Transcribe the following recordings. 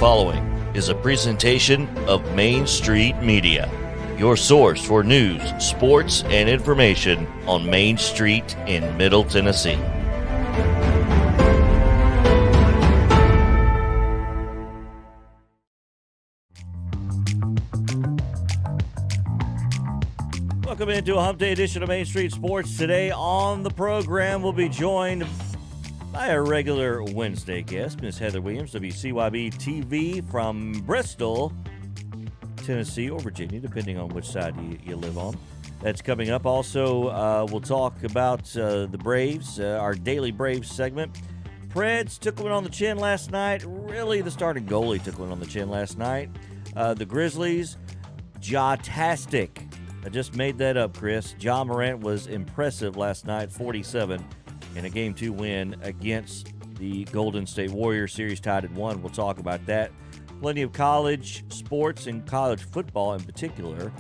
following is a presentation of Main Street Media, your source for news, sports, and information on Main Street in Middle Tennessee. Welcome into a Hump Day edition of Main Street Sports. Today on the program, we'll be joined by a regular Wednesday guest, Ms. Heather Williams, WCYB-TV from Bristol, Tennessee, or Virginia, depending on which side you live on. That's coming up. Also, we'll talk about the Braves, our daily Braves segment. PREDS took one on the chin last night. Really, the starting goalie took one on the chin last night. The Grizzlies, Jaw-tastic. I just made that up, Chris. John Morant was impressive last night, 47, in a Game 2 win against the Golden State Warriors. Series tied at 1. We'll talk about that. Plenty of college sports and college football in particular.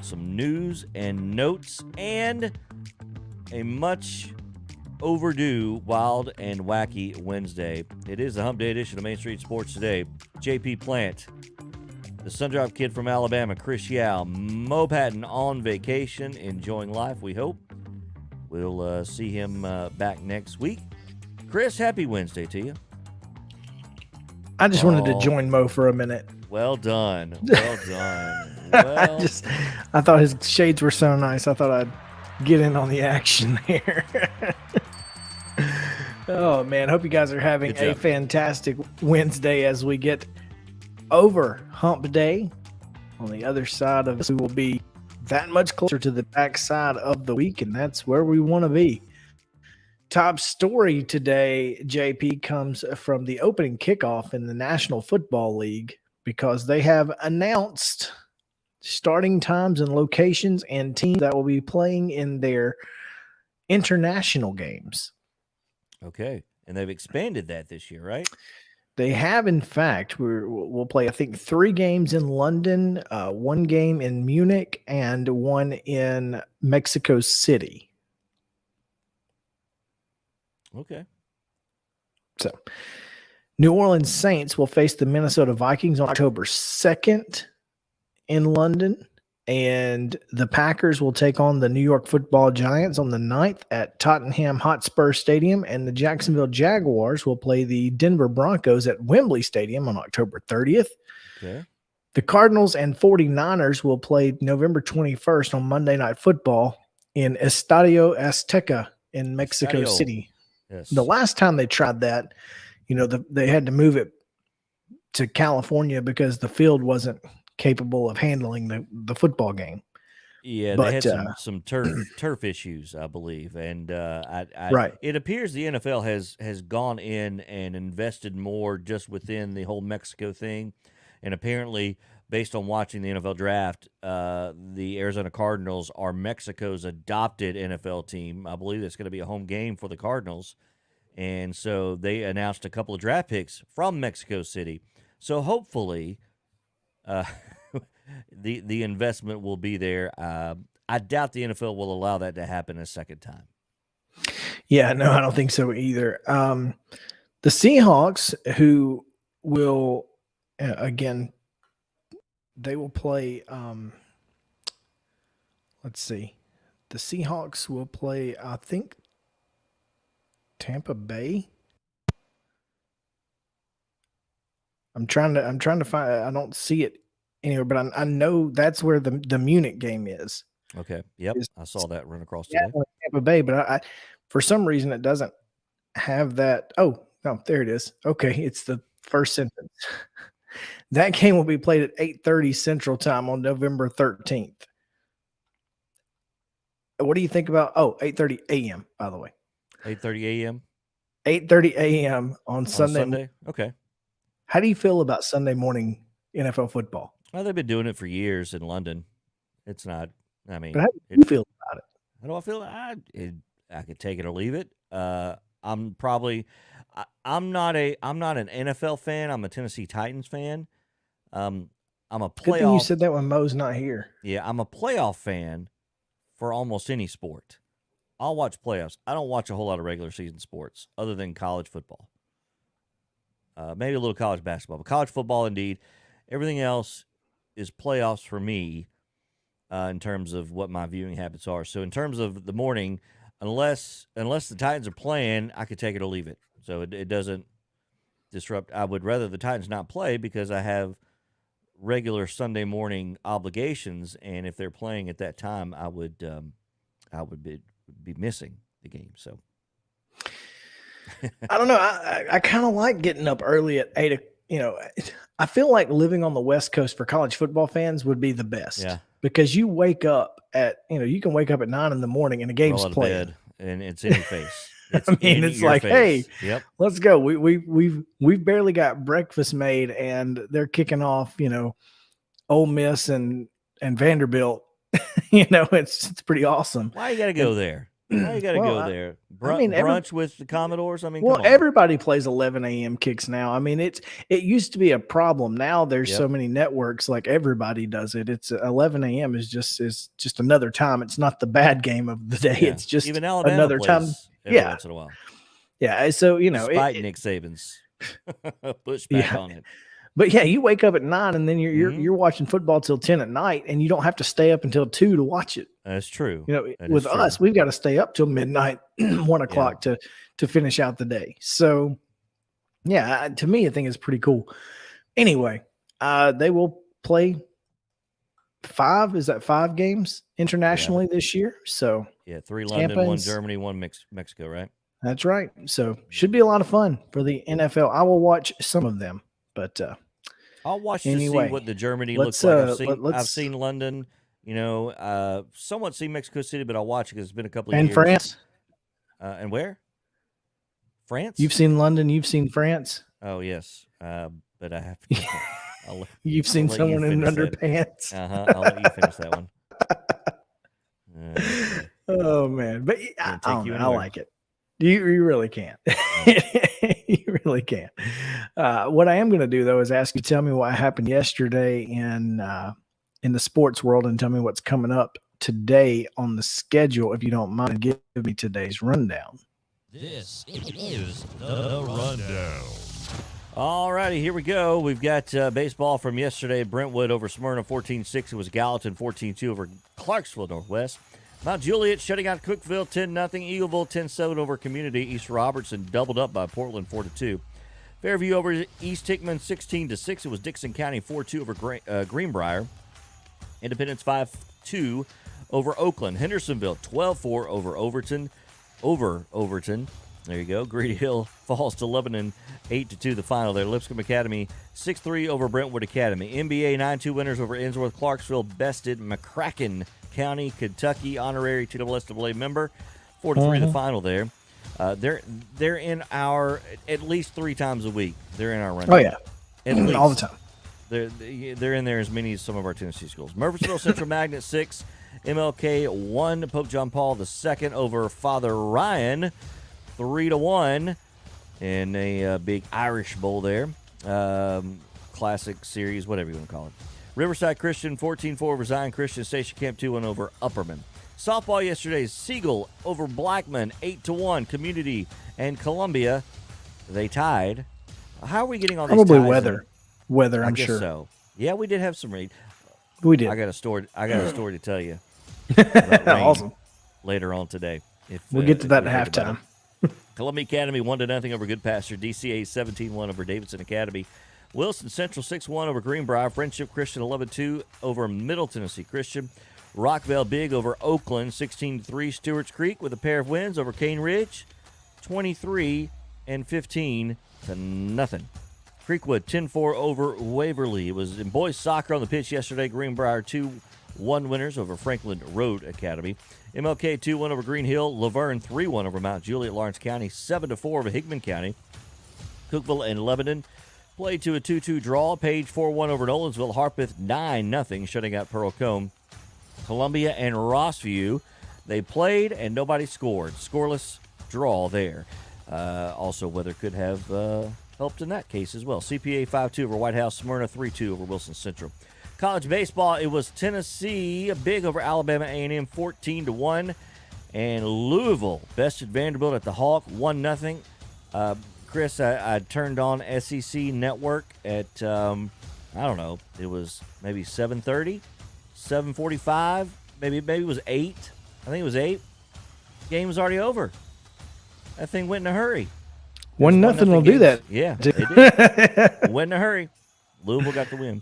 Some news and notes and a much overdue Wild and Wacky Wednesday. It is the Hump Day edition of Main Street Sports today. JP Plant, the Sundrop Kid from Alabama, Chris Yao, Mo Patton on vacation, enjoying life, we hope. We'll see him back next week. Chris, happy Wednesday to you. I just wanted to join Mo for a minute. Well done. Well done. Well, I thought his shades were so nice. I thought I'd get in on the action here. Oh, man. Hope you guys are having a fantastic Wednesday as we get over Hump Day. On the other side of this, we will be that much closer to the backside of the week, and that's where we want to be. Top story today, JP, comes from the opening kickoff in the National Football League because they have announced starting times and locations and teams that will be playing in their international games. Okay, and they've expanded that this year, right? They have, in fact. We'll play, I think, 3 games in London, 1 game in Munich, and 1 in Mexico City. Okay. So, New Orleans Saints will face the Minnesota Vikings on October 2nd in London, and the Packers will take on the New York Football Giants on the 9th at Tottenham Hotspur Stadium, and the Jacksonville Jaguars will play the Denver Broncos at Wembley Stadium on October 30th. Okay. The Cardinals and 49ers will play November 21st on Monday Night Football in Estadio Azteca in Mexico City. Yes. The last time they tried that, they had to move it to California because the field wasn't capable of handling the football game. Yeah, but, they had some turf issues, I believe, and right. It appears the NFL has gone in and invested more just within the whole Mexico thing, and apparently, based on watching the NFL draft, the Arizona Cardinals are Mexico's adopted NFL team. I believe it's going to be a home game for the Cardinals, and so they announced a couple of draft picks from Mexico City. So hopefully, the investment will be there. I doubt the NFL will allow that to happen a second time. Yeah, no, I don't think so either. The Seahawks, who will, again, they will play, let's see. The Seahawks will play, I think, Tampa Bay. I'm trying to find. I don't see it anywhere, but I know that's where the Munich game is. Okay. Yep. I saw that run across today. Tampa Bay, but I for some reason it doesn't have that. Oh no, there it is. Okay, it's the first sentence. That game will be played at 8:30 Central Time on November 13th. What do you think about? 8:30 a.m. By the way. 8:30 a.m. 8:30 a.m. on Sunday. Okay. How do you feel about Sunday morning NFL football? Well, they've been doing it for years in London. It's not. I mean, but how do you feel about it? How do I feel? I could take it or leave it. I'm not an NFL fan. I'm a Tennessee Titans fan. I'm a playoff. Good thing you said that when Mo's not here. Yeah, I'm a playoff fan for almost any sport. I'll watch playoffs. I don't watch a whole lot of regular season sports other than college football. maybe a little college basketball, but college football indeed. Everything else is playoffs for me in terms of what my viewing habits are. So in terms of the morning, unless the Titans are playing, I could take it or leave it. So it doesn't disrupt. I would rather the Titans not play because I have regular Sunday morning obligations, and if they're playing at that time, I would be missing the game. So I don't know. I kind of like getting up early at 8. I feel like living on the West Coast for college football fans would be the best. Yeah. Because you wake up at, you can wake up at 9 in the morning and the game's playing. Bed, and it's in your face. It's it's like, face. Hey, yep, let's go. We've barely got breakfast made, and they're kicking off, Ole Miss and Vanderbilt. It's pretty awesome. Why you got to go there? Why you got to go there? Brunch with the Commodores? I mean, well, come on. everybody plays 11 a.m. kicks now. I mean, it used to be a problem. Now there's so many networks, like everybody does it. It's 11 a.m. is just another time. It's not the bad game of the day. Yeah. It's just even Alabama another plays time. Every once in a while. Yeah. So, despite Nick Saban's pushback on it. But yeah, you wake up at 9 and then you're watching football till 10 at night, and you don't have to stay up until 2 to watch it. That's true. With us, we've got to stay up till midnight, 1 o'clock to finish out the day. So yeah, to me, I think it's pretty cool. Anyway, they will play 5 games internationally this year. So 3 London, 1 Germany, 1 Mexico, right? That's right. So should be a lot of fun for the NFL. I will watch some of them, but I'll watch anyway, to see what the Germany looks like. I've seen London, somewhat seen Mexico City, but I'll watch it because it's been a couple of years. And France. And where? France? You've seen London. You've seen France. Oh, yes. But I have to. You've seen someone in underpants. I'll let you finish that one. Oh, man. But I like it. You really can't. You really can't. What I am going to do, though, is ask you to tell me what happened yesterday in the sports world and tell me what's coming up today on the schedule, if you don't mind. Give me today's rundown. This is the Rundown. All righty, here we go. We've got baseball from yesterday. Brentwood over Smyrna, 14-6. It was Gallatin, 14-2 over Clarksville Northwest. Mount Juliet shutting out Cookeville, 10-0. Eagleville, 10-7 over Community. East Robertson doubled up by Portland, 4-2. Fairview over East Hickman, 16-6. It was Dixon County, 4-2 over Greenbrier. Independence, 5-2 over Oakland. Hendersonville, 12-4 over Overton. There you go. Greedy Hill falls to Lebanon, 8-2 the final there. Lipscomb Academy, 6-3 over Brentwood Academy. NBA, 9-2 winners over Ensworth. Clarksville bested McCracken County, Kentucky, honorary TSSAA member, 4-3 the final there. They're in our at least 3 times a week. They're in our run. Oh yeah, at least. All the time. They're in there as many as some of our Tennessee schools. Murfreesboro Central Magnet 6, MLK 1, Pope John Paul II over Father Ryan, 3-1 in a big Irish bowl there. Classic series, whatever you want to call it. Riverside Christian, 14-4 over Zion Christian. Station Camp 2-1 over Upperman. Softball yesterday, Siegel over Blackman, 8-1. Community and Columbia, they tied. How are we getting all these Probably ties? Weather, I'm guess sure. So. Yeah, we did have some rain. We did. I got a story to tell you. Awesome. Later on today. We'll get to that at halftime. Columbia Academy 1-0 over Good Pasture. DCA 17-1 over Davidson Academy. Wilson Central 6-1 over Greenbrier. Friendship Christian 11-2 over Middle Tennessee Christian. Rockville Big over Oakland 16-3. Stewart's Creek with a pair of wins over Cane Ridge 23-15 to nothing. Creekwood 10-4 over Waverly. It was in boys soccer on the pitch yesterday. Greenbrier 2-1 winners over Franklin Road Academy. MLK 2-1 over Green Hill. Laverne 3-1 over Mount Juliet. Lawrence County 7-4 over Hickman County. Cookeville and Lebanon played to a 2-2 draw. Page 4-1 over Nolensville. Harpeth 9-0, shutting out Pearl Combe. Columbia and Rossview, they played and nobody scored. Scoreless draw there. Also, weather could have helped in that case as well. CPA 5-2 over White House. Smyrna 3-2 over Wilson Central. College baseball, it was Tennessee big over Alabama A&M 14-1. And Louisville bested Vanderbilt at the Hawk 1-0. Chris, I turned on SEC Network at, I don't know, it was maybe 7:30, 7:45, maybe it was 8. I think it was 8. Game was already over. That thing went in a hurry. 1-0 will do that. Yeah, they did. Went in a hurry. Louisville got the win.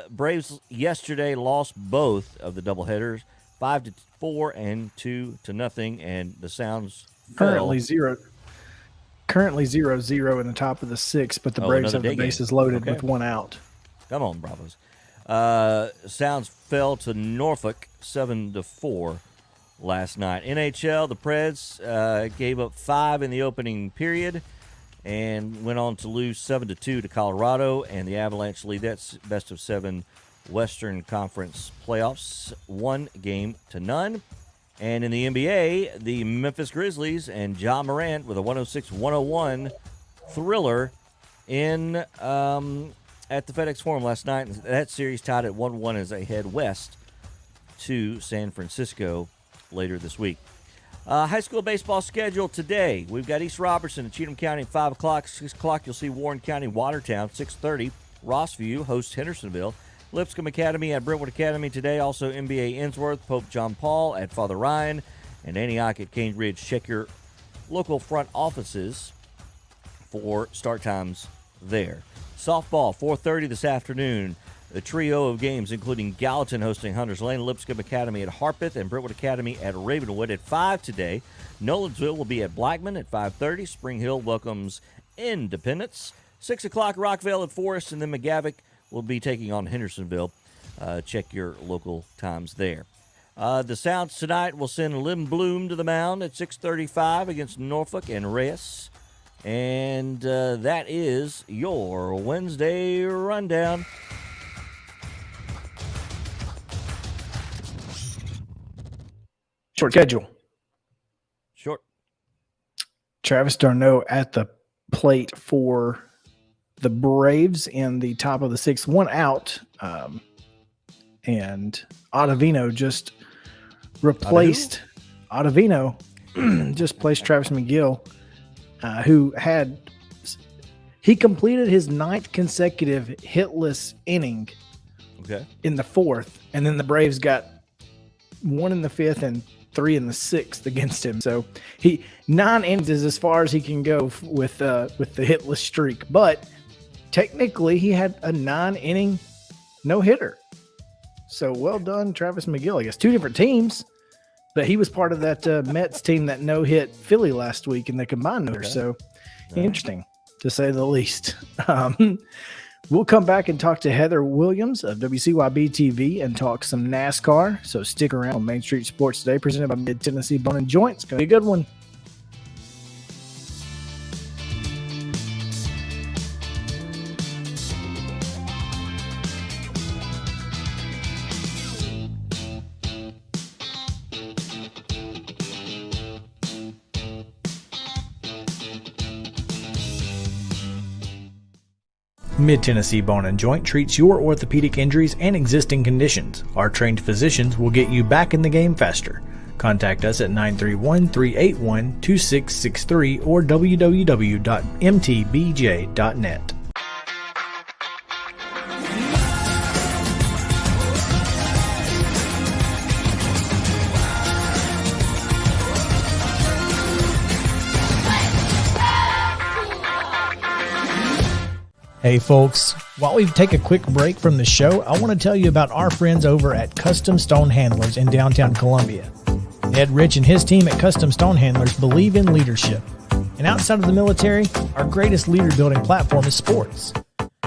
Braves yesterday lost both of the doubleheaders, 5-4 and 2-0, and the Sounds currently 0-0 in the top of the 6th, but the Braves have the bases loaded with 1 out. Come on, Bravos. Sounds fell to Norfolk 7-4 last night. NHL, the Preds gave up 5 in the opening period and went on to lose 7-2 to Colorado, and the Avalanche lead that best of 7 Western Conference playoffs 1-0. And in the NBA, the Memphis Grizzlies and Ja Morant with a 106-101 thriller in at the FedEx Forum last night. That series tied at 1-1 as they head west to San Francisco later this week. High school baseball schedule today. We've got East Robertson and Cheatham County at 5 o'clock. 6 o'clock, you'll see Warren County, Watertown. 6:30, Rossview hosts Hendersonville. Lipscomb Academy at Brentwood Academy today. Also NBA Ensworth, Pope John Paul at Father Ryan, and Antioch at Cane Ridge. Check your local front offices for start times there. Softball, 4:30 this afternoon. A trio of games, including Gallatin hosting Hunters Lane, Lipscomb Academy at Harpeth, and Brentwood Academy at Ravenwood at 5 today. Nolensville will be at Blackman at 5:30. Spring Hill welcomes Independence. 6 o'clock, Rockville at Forest, and then McGavick will be taking on Hendersonville. Check your local times there. The Sounds tonight will send Lim Bloom to the mound at 6:35 against Norfolk and Reyes. And that is your Wednesday rundown. Short schedule. Short. Travis d'Arnaud at the plate for the Braves in the top of the 6th, 1 out. And Ottavino just replaced Ottavino just placed Travis McGill, who he completed his 9th consecutive hitless inning in the 4th, and then the Braves got 1 in the 5th and 3 in the 6th against him. So 9 innings is as far as he can go with the hitless streak. But technically, he had a 9-inning no-hitter. So well done, Travis McGill. I guess 2 different teams, but he was part of that Mets team that no-hit Philly last week in the combined no-hitter. So interesting, to say the least. We'll come back and talk to Heather Williams of WCYB-TV and talk some NASCAR. So stick around on Main Street Sports Today, presented by Mid-Tennessee Bone and Joint. It's going to be a good one. Mid-Tennessee Bone and Joint treats your orthopedic injuries and existing conditions. Our trained physicians will get you back in the game faster. Contact us at 931-381-2663 or www.mtbj.net. Hey folks, while we take a quick break from the show, I want to tell you about our friends over at Custom Stone Handlers in downtown Columbia. Ed Rich and his team at Custom Stone Handlers believe in leadership. And outside of the military, our greatest leader building platform is sports.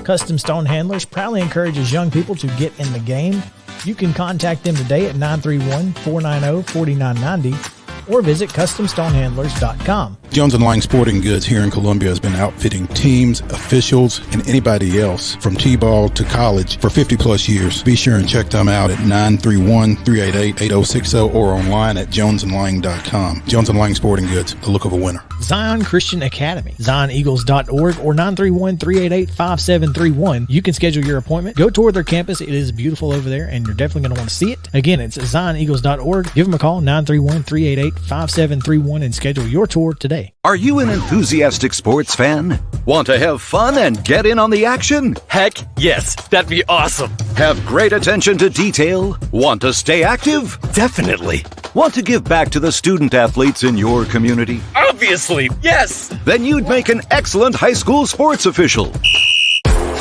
Custom Stone Handlers proudly encourages young people to get in the game. You can contact them today at 931-490-4990 or visit CustomStonehandlers.com. Jones & Lang Sporting Goods here in Columbia has been outfitting teams, officials, and anybody else from T-ball to college for 50-plus years. Be sure and check them out at 931-388-8060 or online at jonesandlang.com. Jones & Lang Sporting Goods, the look of a winner. Zion Christian Academy, ZionEagles.org or 931-388-5731. You can schedule your appointment. Go tour their campus. It is beautiful over there, and you're definitely going to want to see it. Again, it's ZionEagles.org. Give them a call, 931-388-5731, and schedule your tour today. today. Are you an enthusiastic sports fan? Want to have fun and get in on the action? Heck yes, that'd be awesome. Have great attention to detail? Want to stay active? Definitely. Want to give back to the student athletes in your community? Obviously, yes. Then you'd make an excellent high school sports official.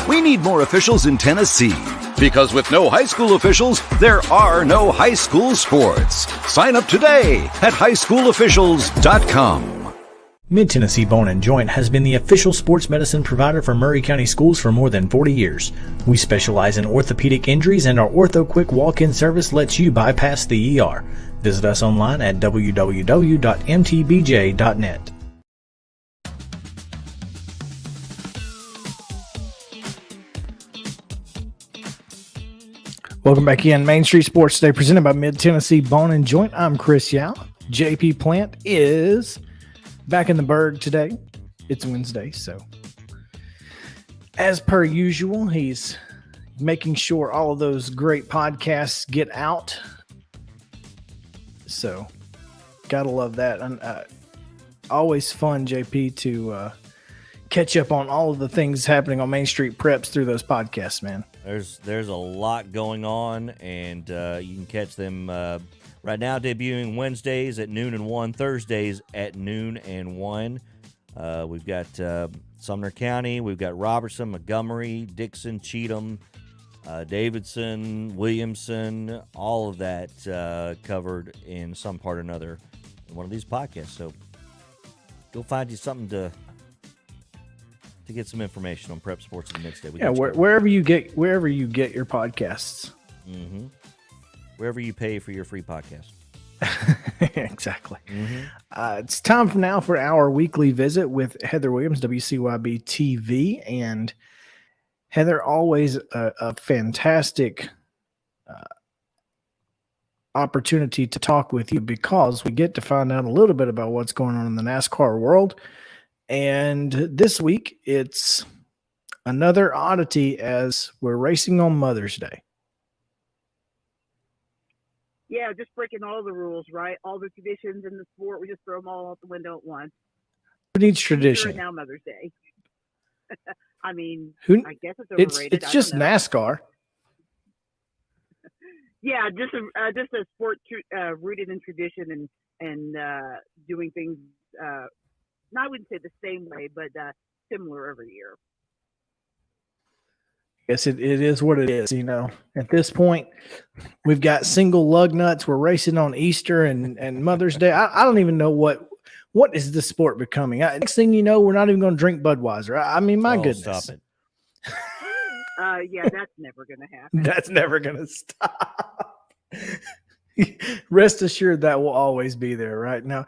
We need more officials in Tennessee. Because with no high school officials, there are no high school sports. Sign up today at highschoolofficials.com. Mid-Tennessee Bone & Joint has been the official sports medicine provider for Maury County schools for more than 40 years. We specialize in orthopedic injuries, and our Ortho Quick walk-in service lets you bypass the ER. Visit us online at www.mtbj.net. Welcome back in. Main Street Sports Today, presented by Mid-Tennessee Bone & Joint. I'm Chris Yao. JP Plant is back in the Berg today. It's Wednesday, so as per usual, he's making sure all of those great podcasts get out. So, gotta love that. And always fun, JP, to catch up on all of the things happening on Main Street Preps through those podcasts, man. There's a lot going on, and you can catch them right now debuting Wednesdays at noon and 1, Thursdays at noon and 1. We've got Sumner County, we've got Robertson, Montgomery, Dixon, Cheatham, Davidson, Williamson, all of that covered in some part or another in one of these podcasts. So go find you something to get some information on prep sports in the next day. Yeah, wherever you get your podcasts. Mm-hmm. Wherever you pay for your free podcast. Exactly. Mm-hmm. It's time now for our weekly visit with Heather Williams, WCYB-TV. And Heather, always a fantastic opportunity to talk with you, because we get to find out a little bit about what's going on in the NASCAR world. And this week, it's another oddity as we're racing on Mother's Day. Yeah, just breaking all the rules, right? All the traditions in the sport, we just throw them all out the window at once. Who needs tradition? Now Mother's Day. I mean, I guess it's overrated. It's just NASCAR. Yeah, just a sport rooted in tradition and doing things. I wouldn't say the same way, but similar every year. Yes, it is what it is. You know, at this point, we've got single lug nuts. We're racing on Easter and Mother's Day. I don't even know what is this sport becoming. Next thing you know, we're not even going to drink Budweiser. I mean, my goodness. Stop it. Yeah, that's never going to happen. That's never going to stop. Rest assured that will always be there right now.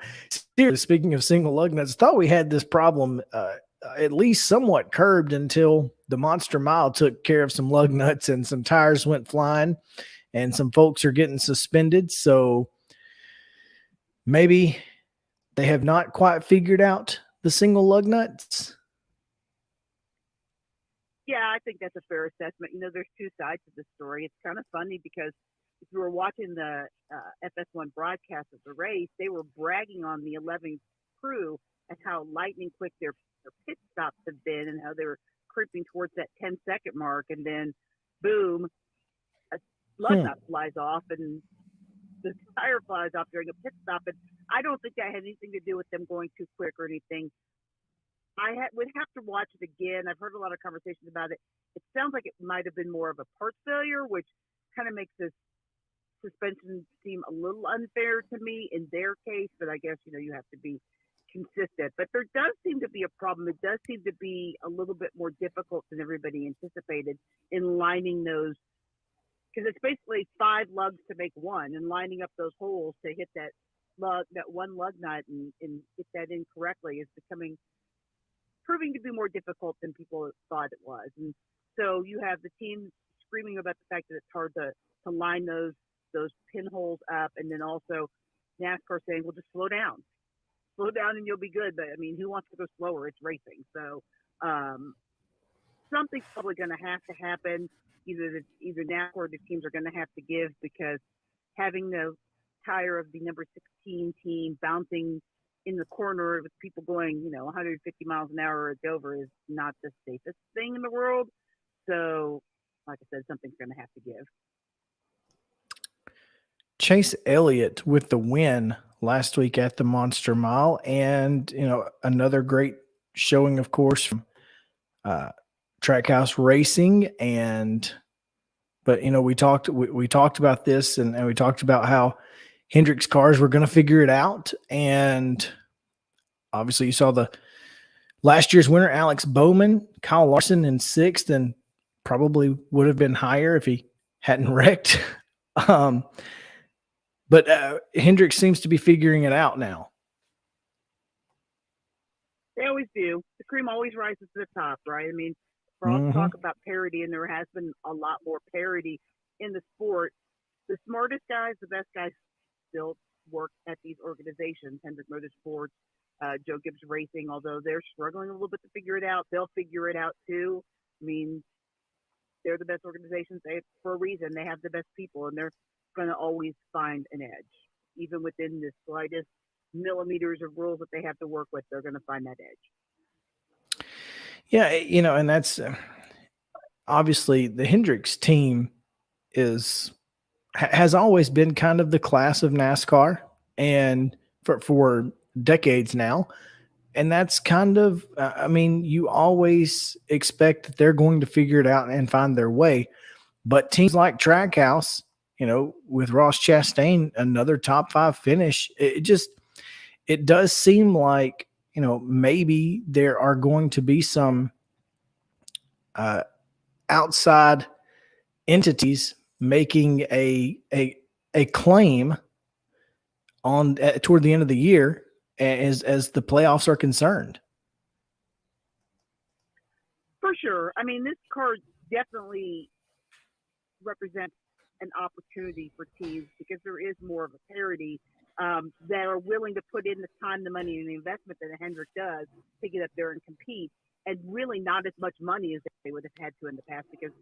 Speaking of single lug nuts, thought we had this problem at least somewhat curbed until the Monster Mile took care of some lug nuts and some tires went flying and some folks are getting suspended. So maybe they have not quite figured out the single lug nuts. Yeah, I think that's a fair assessment. You know, there's two sides to the story. It's kind of funny because if you were watching the FS1 broadcast of the race, they were bragging on the 11th crew and how lightning quick their pit stops have been and how they were creeping towards that 10-second mark. And then, boom, a lug nut flies off and the tire flies off during a pit stop. And I don't think that had anything to do with them going too quick or anything. Would have to watch it again. I've heard a lot of conversations about it. It sounds like it might have been more of a part failure, which kind of makes this suspension seem a little unfair to me in their case, but I guess, you know, you have to be consistent. But there does seem to be a problem. It does seem to be a little bit more difficult than everybody anticipated in lining those, because it's basically 5 lugs to make one, and lining up those holes to hit that one lug nut and get that in correctly is proving to be more difficult than people thought it was. And so you have the team screaming about the fact that it's hard to line those pinholes up, and then also NASCAR saying, well, just slow down and you'll be good. But I mean, who wants to go slower? It's racing. So something's probably going to happen. Either NASCAR or the teams are going to have to give, because having the tire of the number 16 team bouncing in the corner with people going, 150 miles an hour at Dover is not the safest thing in the world. So, like I said, something's going to have to give. Chase Elliott with the win last week at the Monster Mile, and another great showing, of course, from Trackhouse Racing. But we talked about this, and we talked about how Hendrick's cars were going to figure it out, and obviously you saw the last year's winner, Alex Bowman, Kyle Larson in 6th, and probably would have been higher if he hadn't wrecked. But Hendrick seems to be figuring it out now. They always do. The cream always rises to the top, right? I mean, for all the talk about parity, and there has been a lot more parity in the sport, the smartest guys, the best guys still work at these organizations. Hendrick Motorsports, Joe Gibbs Racing, although they're struggling a little bit to figure it out, they'll figure it out too. I mean, they're the best organizations. For a reason, they have the best people, and they're going to always find an edge. Even within the slightest millimeters of rules that they have to work with, they're going to find that edge. Yeah, and that's obviously the Hendricks team has always been kind of the class of NASCAR, and for decades now. And that's kind of, you always expect that they're going to figure it out and find their way. But teams like Trackhouse, with Ross Chastain, another top 5 finish, it does seem like, maybe there are going to be some outside entities making a claim on toward the end of the year as the playoffs are concerned. For sure. I mean, this card definitely represents an opportunity for teams because there is more of a parity that are willing to put in the time, the money, and the investment that a Hendrick does to get up there and compete, and really not as much money as they would have had to in the past because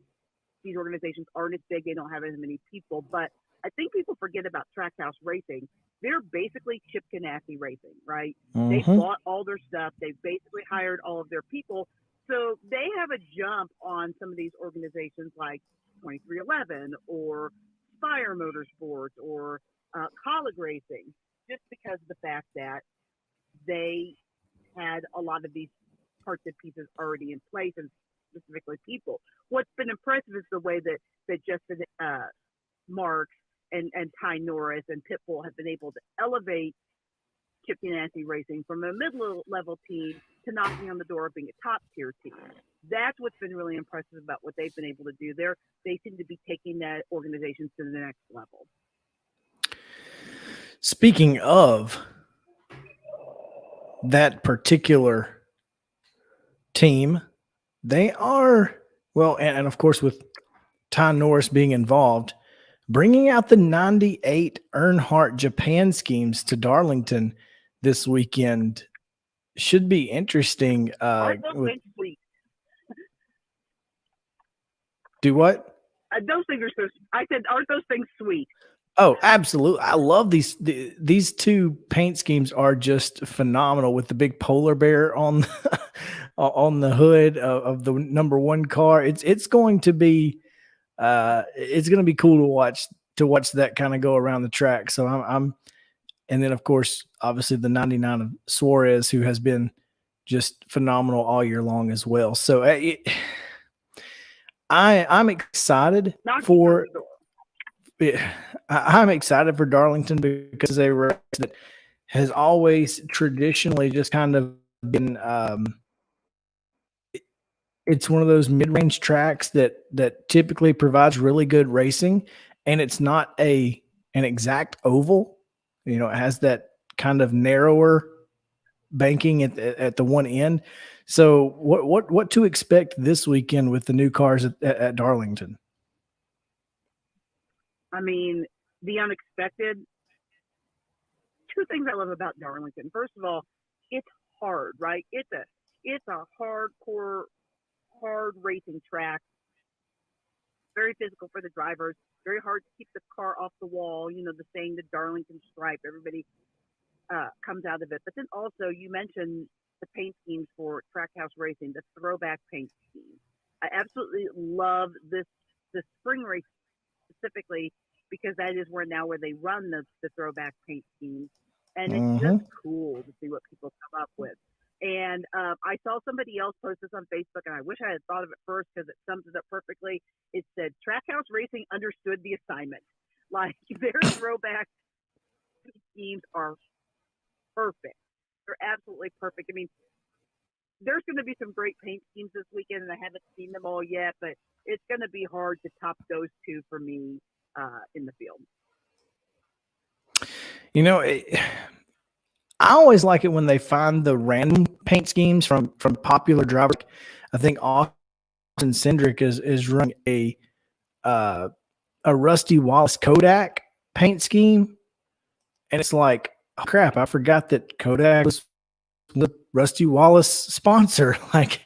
these organizations aren't as big. They don't have as many people. But I think people forget about Trackhouse Racing. They're basically Chip Ganassi Racing, right? They bought all their stuff. They've basically hired all of their people. So they have a jump on some of these organizations like 2311 or Spire Motorsports or Colleague Racing, just because of the fact that they had a lot of these parts and pieces already in place, and specifically people. What's been impressive is the way that Justin Marks and Ty Norris and Pitbull have been able to elevate Chip Ganassi Racing from a mid-level team to knocking on the door of being a top-tier team. That's what's been really impressive about what they've been able to do. They seem to be taking that organization to the next level. Speaking of that particular team, they are, well, and of course with Ty Norris being involved, bringing out the 98 Earnhardt Japan schemes to Darlington this weekend should be interesting. Do what? Those things are so. I said, aren't those things sweet? Oh, absolutely! I love these two paint schemes are just phenomenal with the big polar bear on on the hood of the number 1 car. It's going to be cool to watch that kind of go around the track. So I'm and then of course obviously the 99 of Suarez, who has been just phenomenal all year long as well. So I'm excited for. I'm excited for Darlington because a race that has always traditionally just kind of been it's one of those mid-range tracks that typically provides really good racing, and it's not an exact oval. It has that kind of narrower banking at the one end. So what to expect this weekend with the new cars at Darlington? I mean, the unexpected. 2 things I love about Darlington. First of all, it's hard, right? It's a hardcore, hard racing track. Very physical for the drivers. Very hard to keep the car off the wall. The saying, the Darlington stripe. Everybody comes out of it. But then also you mentioned the paint schemes for Trackhouse Racing, the throwback paint scheme. I absolutely love the spring race specifically because that is where they run the throwback paint schemes, and it's just cool to see what people come up with. And I saw somebody else post this on Facebook, and I wish I had thought of it first because it sums it up perfectly. It said Trackhouse Racing understood the assignment. Like, their throwback schemes are perfect. They're absolutely perfect. I mean, there's going to be some great paint schemes this weekend, and I haven't seen them all yet, but it's going to be hard to top those two for me in the field. You know, I always like it when they find the random paint schemes from popular drivers. I think Austin Cindric is running a Rusty Wallace Kodak paint scheme, and it's like, oh crap, I forgot that Kodak was the Rusty Wallace sponsor. Like,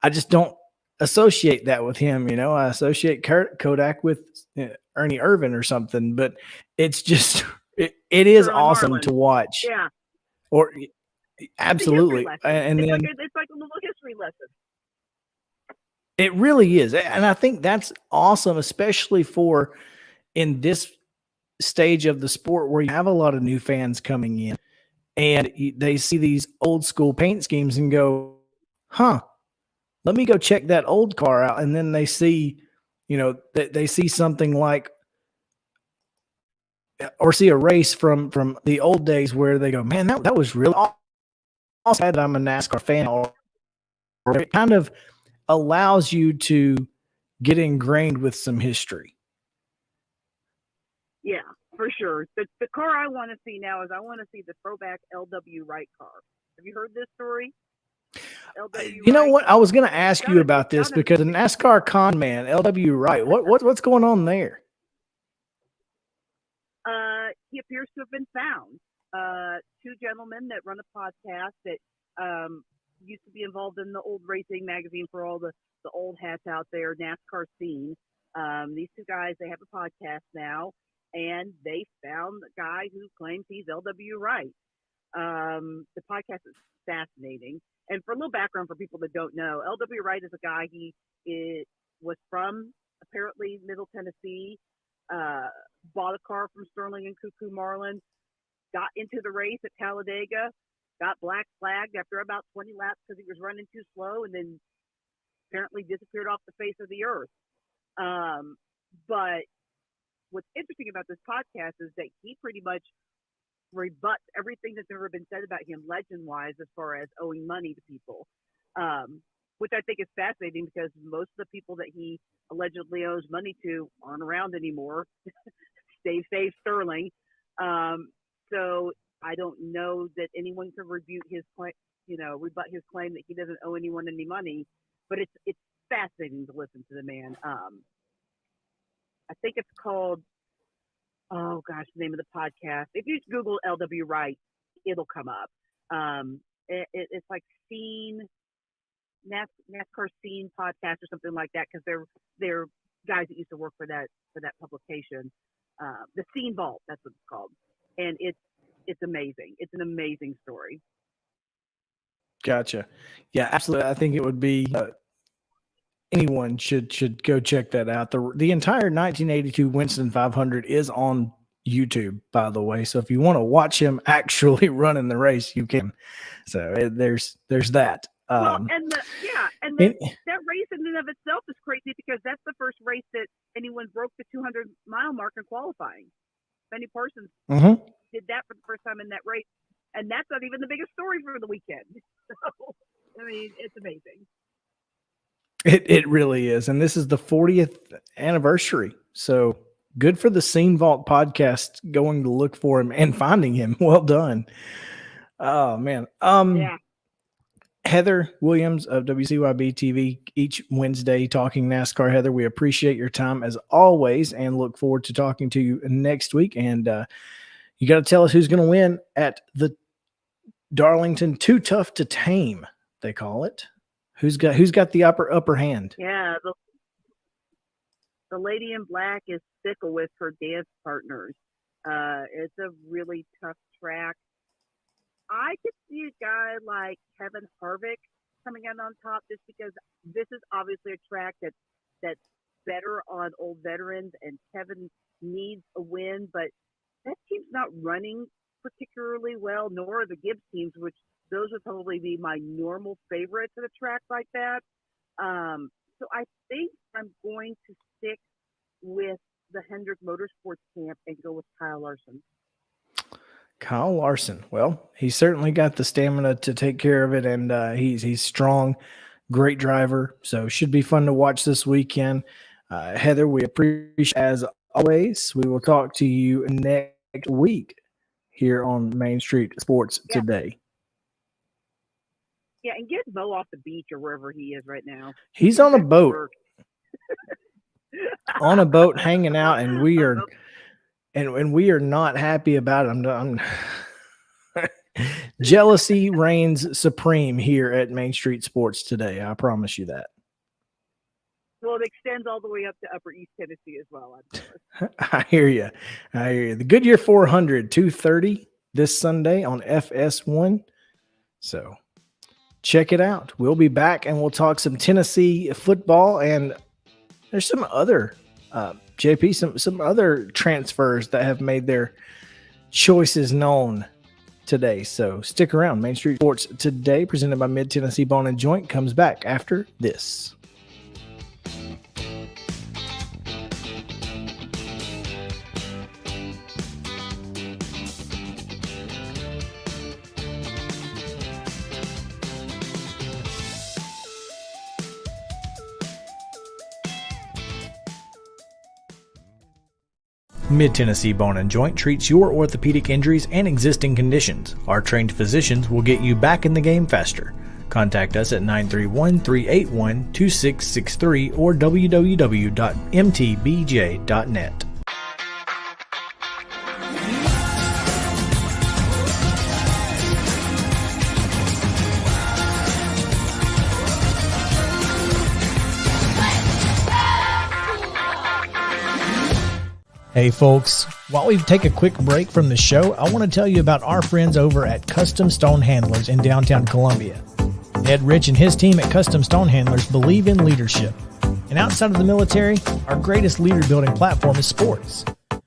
I just don't associate that with him. You know, I associate Kodak with Ernie Irvan or something, but it's just, it is awesome Marlin. to watch. Yeah. Or absolutely. And it's then like a little history lesson. It really is. And I think that's awesome, especially for in this stage of the sport where you have a lot of new fans coming in and they see these old school paint schemes and go, huh, let me go check that old car out. And then they see, you know, they see something like, or see a race from the old days where they go, man, that was really awesome. I'm a NASCAR fan. Or it kind of allows you to get ingrained with some history. Yeah, for sure. The car I want to see now is I want to see the throwback LW Wright car. Have you heard this story? You know what? I was going to ask you about this because a NASCAR con man, LW Wright, what's going on there? He appears to have been found. Two gentlemen that run a podcast that used to be involved in the old racing magazine for all the old hats out there, NASCAR scene. These two guys, they have a podcast now, and they found the guy who claims he's LW Wright. The podcast is fascinating. And for a little background for people that don't know, LW Wright is a guy, was from apparently Middle Tennessee, bought a car from Sterling and Cuckoo Marlin, got into the race at Talladega, got black flagged after about 20 laps because he was running too slow, and then apparently disappeared off the face of the earth. But what's interesting about this podcast is that he pretty much rebuts everything that's ever been said about him legend-wise as far as owing money to people, which I think is fascinating because most of the people that he allegedly owes money to aren't around anymore. Save Sterling. So I don't know that anyone can rebut his claim, rebut his claim that he doesn't owe anyone any money. But it's fascinating to listen to the man. I think it's called, oh gosh, the name of the podcast. If you Google LW Wright, it'll come up. It's like NASCAR Scene Podcast or something like that, because they're guys that used to work for that publication. The Scene Vault, that's what it's called, and it's amazing. It's an amazing story. Gotcha. Yeah, absolutely. I think it would be anyone should go check that out. The entire 1982 Winston 500 is on YouTube, by the way. So if you want to watch him actually running the race, you can. So there's that. Well, that race in and of itself is crazy because that's the first race that anyone broke the 200-mile mark in qualifying. Benny Parsons did that for the first time in that race, and that's not even the biggest story for the weekend. So, I mean, it's amazing. It really is, and this is the 40th anniversary. So good for the Scene Vault podcast going to look for him and finding him. Well done. Oh man. Yeah. Heather Williams of WCYB-TV each Wednesday talking NASCAR. Heather, we appreciate your time as always and look forward to talking to you next week. And you got to tell us who's going to win at the Darlington Too Tough to Tame, they call it. Who's got the upper hand? Yeah, the lady in black is fickle with her dance partners. It's a really tough track. I could see a guy like Kevin Harvick coming out on top just because this is obviously a track that's better on old veterans, and Kevin needs a win, but that team's not running particularly well, nor are the Gibbs teams, which those would probably be my normal favorites at a track like that. So I think I'm going to stick with the Hendrick Motorsports camp and go with Kyle Larson. Kyle Larson. Well, he's certainly got the stamina to take care of it, and he's strong, great driver. So should be fun to watch this weekend. Heather, we appreciate as always. We will talk to you next week here on Main Street Sports Today. Yeah, and get Mo off the beach or wherever he is right now. He's on a boat. On a boat hanging out, and we are we are not happy about it. Jealousy reigns supreme here at Main Street Sports Today. I promise you that. Well, it extends all the way up to Upper East Tennessee as well. I hear you. The Goodyear 400, 2:30 this Sunday on FS1. So check it out. We'll be back, and we'll talk some Tennessee football, and there's some other JP, some other transfers that have made their choices known today. So stick around. Main Street Sports Today, presented by Mid Tennessee Bone and Joint, comes back after this. Mid-Tennessee Bone and Joint treats your orthopedic injuries and existing conditions. Our trained physicians will get you back in the game faster. Contact us at 931-381-2663 or www.mtbj.net. Hey folks, while we take a quick break from the show, I want to tell you about our friends over at Custom Stone Handlers in downtown Columbia. Ed Rich and his team at Custom Stone Handlers believe in leadership. And outside of the military, our greatest leader building platform is sports.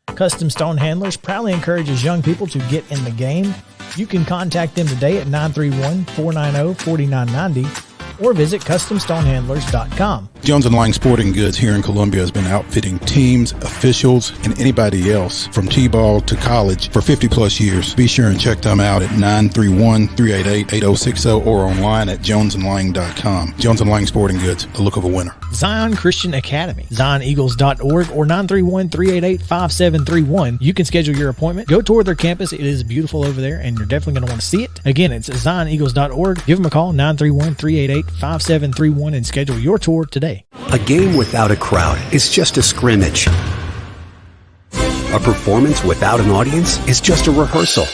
Custom Stone Handlers proudly encourages young people to get in the game. You can contact them today at 931-490-4990 or visit CustomStonehandlers.com. Jones & Lang Sporting Goods here in Columbia has been outfitting teams, officials, and anybody else from T-ball to college for 50-plus years. Be sure and check them out at 931-388-8060 or online at jonesandlang.com. Jones & Lang Sporting Goods, the look of a winner. Zion Christian Academy, ZionEagles.org or 931-388-5731. You can schedule your appointment. Go tour their campus. It is beautiful over there, and you're definitely going to want to see it. Again, it's ZionEagles.org. Give them a call, 931-388-5731, and schedule your tour today. A game without a crowd is just a scrimmage. A performance without an audience is just a rehearsal.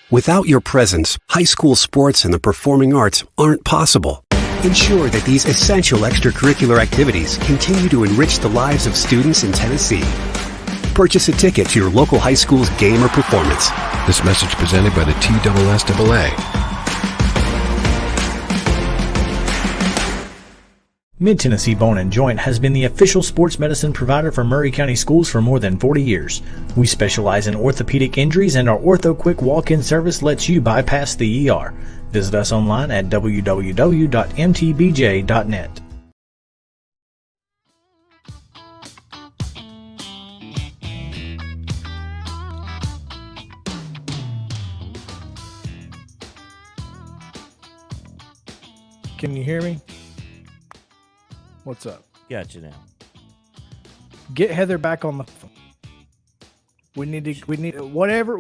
Without your presence, high school sports and the performing arts aren't possible. Ensure that these essential extracurricular activities continue to enrich the lives of students in Tennessee. Purchase a ticket to your local high school's game or performance. This message presented by the TSSAA. Mid-Tennessee Bone and Joint has been the official sports medicine provider for Maury County Schools for more than 40 years. We specialize in orthopedic injuries, and our Ortho Quick walk-in service lets you bypass the ER. Visit us online at www.mtbj.net. Can you hear me? What's up? Gotcha now. Get Heather back on the phone. We need whatever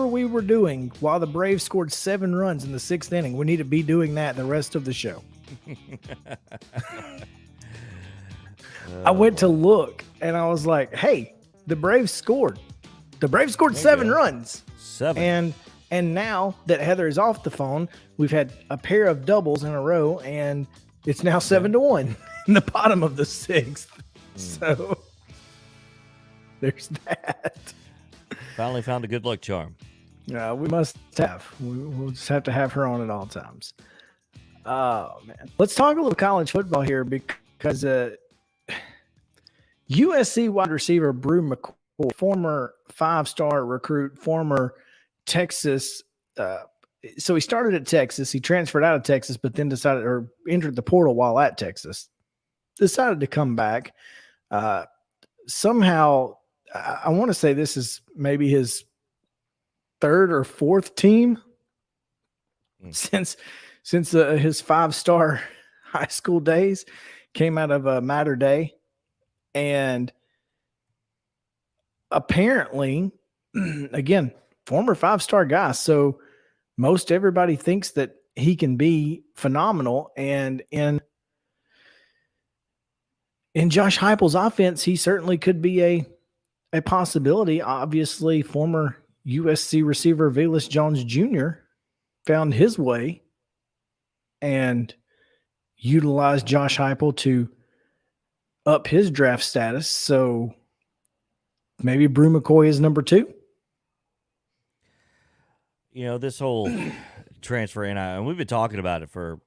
we were doing while the Braves scored 7 runs in the 6th inning. We need to be doing that the rest of the show. I went to look and I was like, "Hey, the Braves scored. The Braves scored 7 runs." 7. And now that Heather is off the phone, we've had a pair of doubles in a row, and it's now 7-1 in the bottom of the 6th. So there's that. Finally found a good luck charm. We must have. We'll just have to have her on at all times. Oh, man. Let's talk a little college football here because USC wide receiver Brew McCoy, former 5-star recruit, former Texas. So he started at Texas. He transferred out of Texas, but then decided or entered the portal while at Texas. Decided to come back. Somehow, I want to say this is maybe his third or fourth team since his 5-star high school days. Came out of Mater Day, and apparently, again, former 5-star guy. So most everybody thinks that he can be phenomenal, and in Josh Heupel's offense, he certainly could be a possibility. Obviously, former USC receiver Velus Jones Jr. found his way and utilized Josh Heupel to up his draft status. So maybe Brew McCoy is number 2. You know, this whole transfer, and we've been talking about it for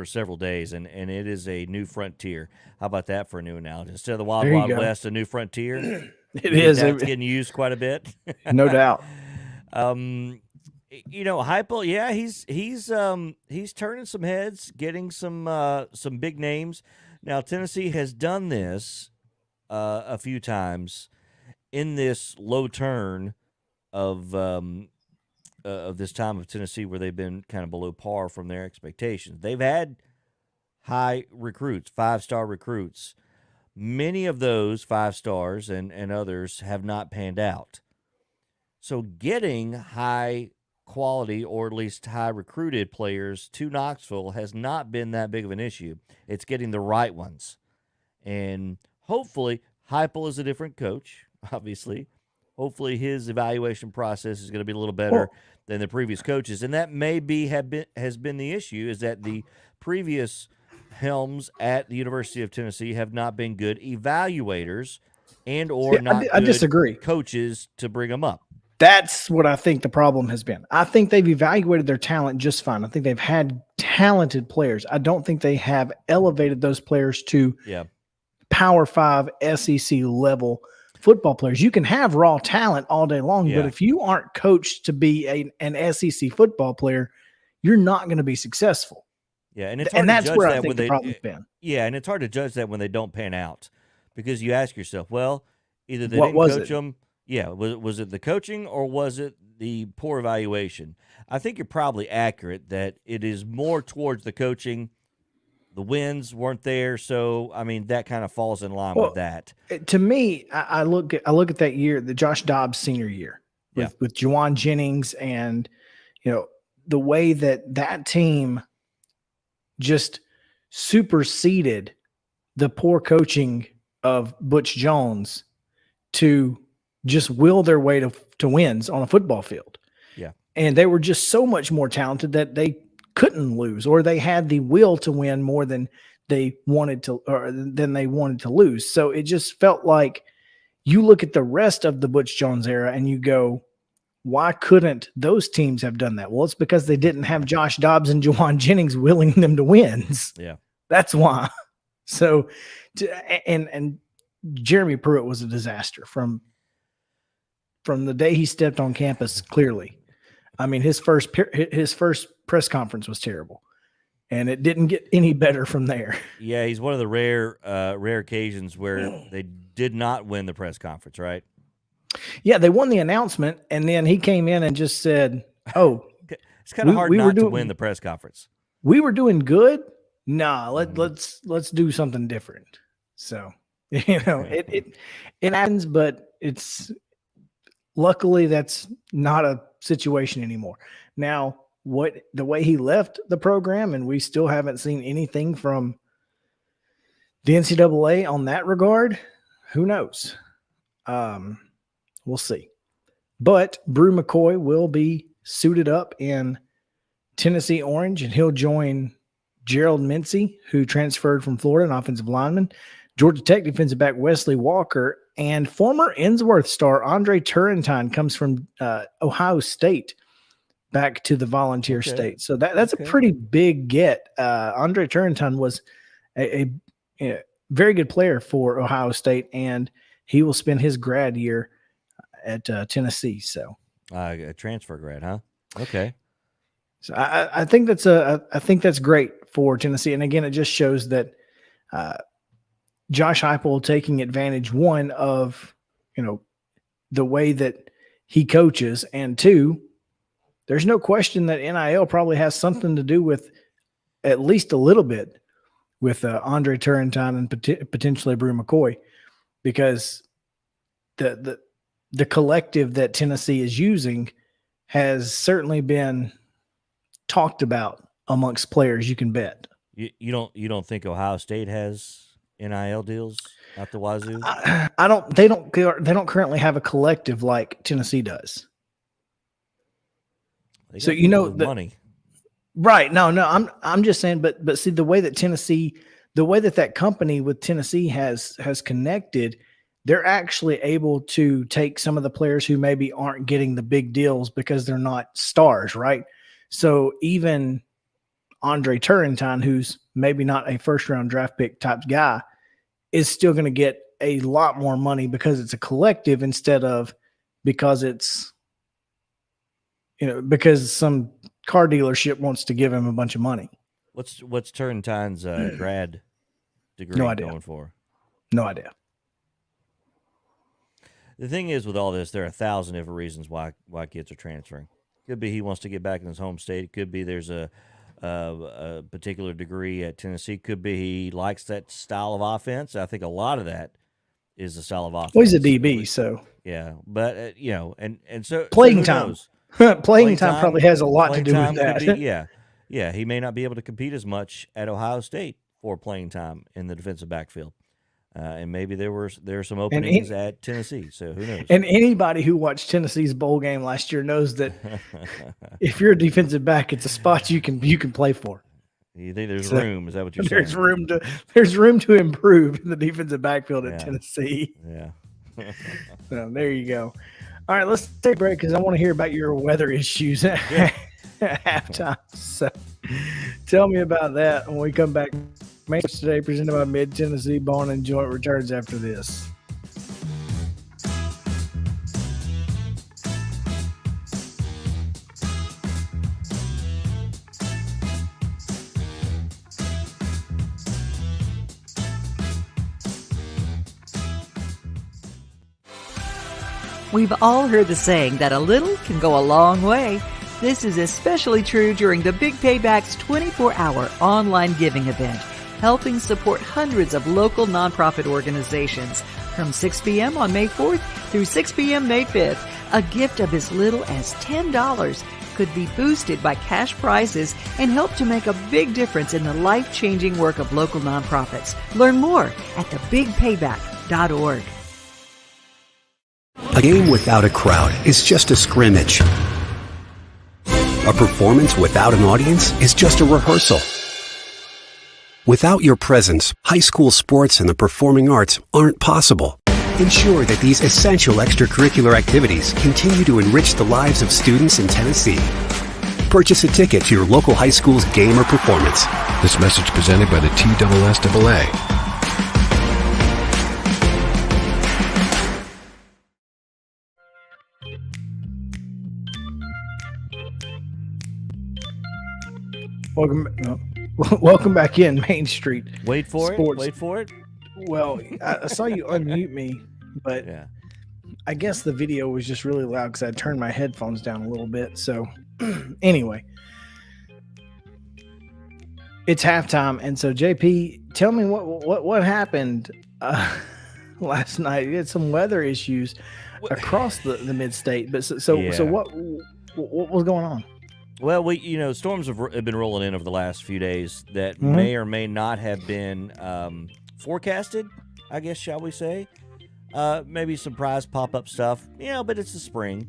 several days, and it is a new frontier. How about that for a new analogy? Instead of the Wild Wild West, a new frontier. It is. That's getting used quite a bit. No doubt. You know, Heupel, yeah, he's turning some heads, getting some big names. Now, Tennessee has done this a few times in this low turn of this time of Tennessee where they've been kind of below par from their expectations. They've had high recruits, 5-star recruits. Many of those 5 stars and others have not panned out. So getting high quality or at least high recruited players to Knoxville has not been that big of an issue. It's getting the right ones. And hopefully, Heupel is a different coach, obviously. Hopefully his evaluation process is going to be a little better than the previous coaches. And that has been the issue, is that the previous helms at the University of Tennessee have not been good evaluators and or not I disagree. Coaches to bring them up. That's what I think the problem has been. I think they've evaluated their talent just fine. I think they've had talented players. I don't think they have elevated those players to Power 5 SEC level football players. You can have raw talent all day long, but if you aren't coached to be an SEC football player, you're not going to be successful. Yeah, and that's where I think the problem's been. Yeah, and it's hard to judge that when they don't pan out, because you ask yourself, well, either they didn't coach them. Yeah, was it the coaching or was it the poor evaluation? I think you're probably accurate that it is more towards the coaching. The wins weren't there, so I mean that kind of falls in line with that. To me, I look at that year, the Josh Dobbs senior year, with Juwan Jennings, and the way that team just superseded the poor coaching of Butch Jones to just will their way to wins on a football field. Yeah. And they were just so much more talented that they couldn't lose, or they had the will to win more than they wanted to lose. So it just felt like you look at the rest of the Butch Jones era and you go, why couldn't those teams have done that? Well, it's because they didn't have Josh Dobbs and Juwan Jennings willing them to wins. Yeah. That's why. So, and Jeremy Pruitt was a disaster from the day he stepped on campus. Clearly, I mean, his first press conference was terrible, and it didn't get any better from there. Yeah, he's one of the rare occasions where they did not win the press conference, right? Yeah, they won the announcement, and then he came in and just said, "Oh, it's kind of hard not to win the press conference. We were doing good. Nah, let's do something different." So it happens, but it's luckily that's not a situation anymore. Now, the way he left the program, and we still haven't seen anything from the NCAA on that regard. Who knows? We'll see. But Brew McCoy will be suited up in Tennessee orange, and he'll join GERALD MINCEY, who transferred from Florida, an offensive lineman, Georgia Tech defensive back Wesley Walker, And former ENSWORTH star Andre Turrentine comes from Ohio State back to the Volunteer State. So that's a pretty big get. Andre Turrentine was a very good player for Ohio State, and he will spend his grad year at Tennessee. So a transfer grad, huh? Okay. So I think that's great for Tennessee. And again, it just shows that Josh Heupel taking advantage, one, of the way that he coaches, and two, there's no question that NIL probably has something to do with, at least a little bit, with Andre Turrentine and potentially Brew McCoy, because the collective that Tennessee is using has certainly been talked about amongst players. You can bet. You don't think Ohio State has NIL deals out the wazoo? They don't currently have a collective like Tennessee does. So the money, right? No, I'm just saying. But see, the way that that company with Tennessee has connected, they're actually able to take some of the players who maybe aren't getting the big deals because they're not stars, right? So even Andre Turrentine, who's maybe not a first-round draft pick type guy, is still going to get a lot more money because it's a collective instead of because it's, because some car dealership wants to give him a bunch of money. What's Turrentine's grad degree going for? No idea. The thing is, with all this, there are 1,000 different reasons why kids are transferring. Could be he wants to get back in his home state. It could be there's a particular degree at Tennessee. Could be he likes that style of offense. I think a lot of that is the style of offense. Well, he's a DB, so yeah. But and so playing so time. Playing time probably has a lot to do with that. Yeah. He may not be able to compete as much at Ohio State for playing time in the defensive backfield. And maybe there are some openings at Tennessee, so who knows? And anybody who watched Tennessee's bowl game last year knows that if you're a defensive back, it's a spot you can play for. You think there's room? Is that what you're saying? There's room to improve in the defensive backfield at Tennessee. Yeah. So there you go. All right, let's take a break because I want to hear about your weather issues at halftime. So tell me about that when we come back. Main Street today, presented by Mid-Tennessee Bone and Joint, returns after this. We've all heard the saying that a little can go a long way. This is especially true during the Big Payback's 24-hour online giving event, helping support hundreds of local nonprofit organizations. From 6 p.m. on May 4th through 6 p.m. May 5th, a gift of as little as $10 could be boosted by cash prizes and help to make a big difference in the life-changing work of local nonprofits. Learn more at thebigpayback.org. A game without a crowd is just a scrimmage. A performance without an audience is just a rehearsal. Without your presence, high school sports and the performing arts aren't possible. Ensure that these essential extracurricular activities continue to enrich the lives of students in Tennessee. Purchase a ticket to your local high school's game or performance. This message presented by the TSSAA. Welcome back in Main Street. Wait for Sports. it. Wait for it. Well, I saw you unmute me, but I guess the video was just really loud because I turned my headphones down a little bit. So anyway, it's halftime, and so JP, tell me what happened last night. You had some weather issues across the mid-state, but so what was going on? Well, storms have been rolling in over the last few days that may or may not have been forecasted, I guess, shall we say. Maybe surprise pop-up stuff, but it's the spring.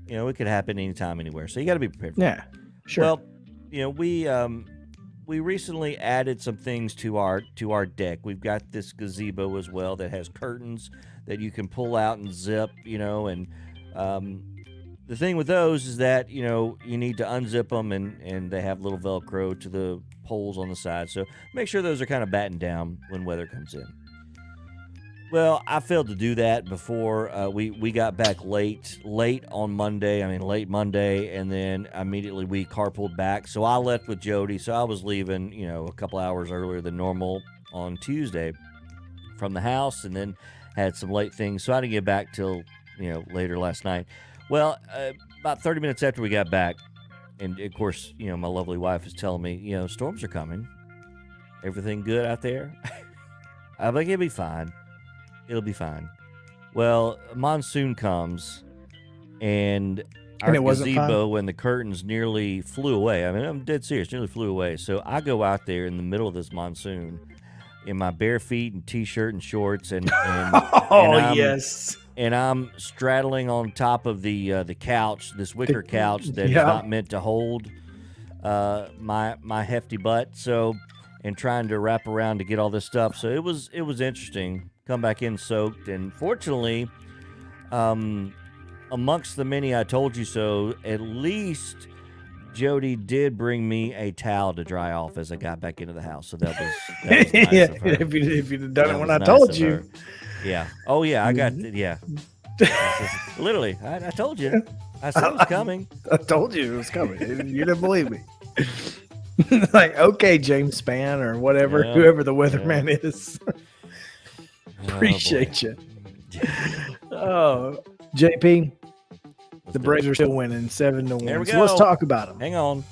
It could happen anytime, anywhere. So you got to be prepared for it. Yeah, sure. Well, we we recently added some things to our deck. We've got this gazebo as well that has curtains that you can pull out and zip, and the thing with those is that, you need to unzip them and they have little Velcro to the poles on the side. So make sure those are kind of battened down when weather comes in. Well, I failed to do that before we got back late on Monday. Late Monday, and then immediately we carpooled back. So I left with Jody. So I was leaving, a couple hours earlier than normal on Tuesday from the house, and then had some late things. So I didn't get back till, later last night. Well, about 30 minutes after we got back, and of course, my lovely wife is telling me, storms are coming. Everything good out there? I'm like, it'll be fine. It'll be fine. Well, monsoon comes, and our gazebo and the curtains nearly flew away. I'm dead serious, nearly flew away. So I go out there in the middle of this monsoon in my bare feet and T-shirt and shorts, and yes. And I'm straddling on top of the couch, this wicker couch that is not meant to hold my hefty butt. So, and trying to wrap around to get all this stuff. So it was interesting. Come back in soaked, and fortunately, amongst the many I told you so, at least Jody did bring me a towel to dry off as I got back into the house. So that was nice of her. If you'd have done it when I told you. Yeah. Oh, yeah. I got it. Yeah. Literally, I told you. I said it was coming. I told you it was coming. You didn't believe me. Like, okay, James Spann or whatever, whoever the weatherman is. Appreciate you. Oh, JP, the Braves are still winning 7-1. There we go. So let's talk about them. Hang on.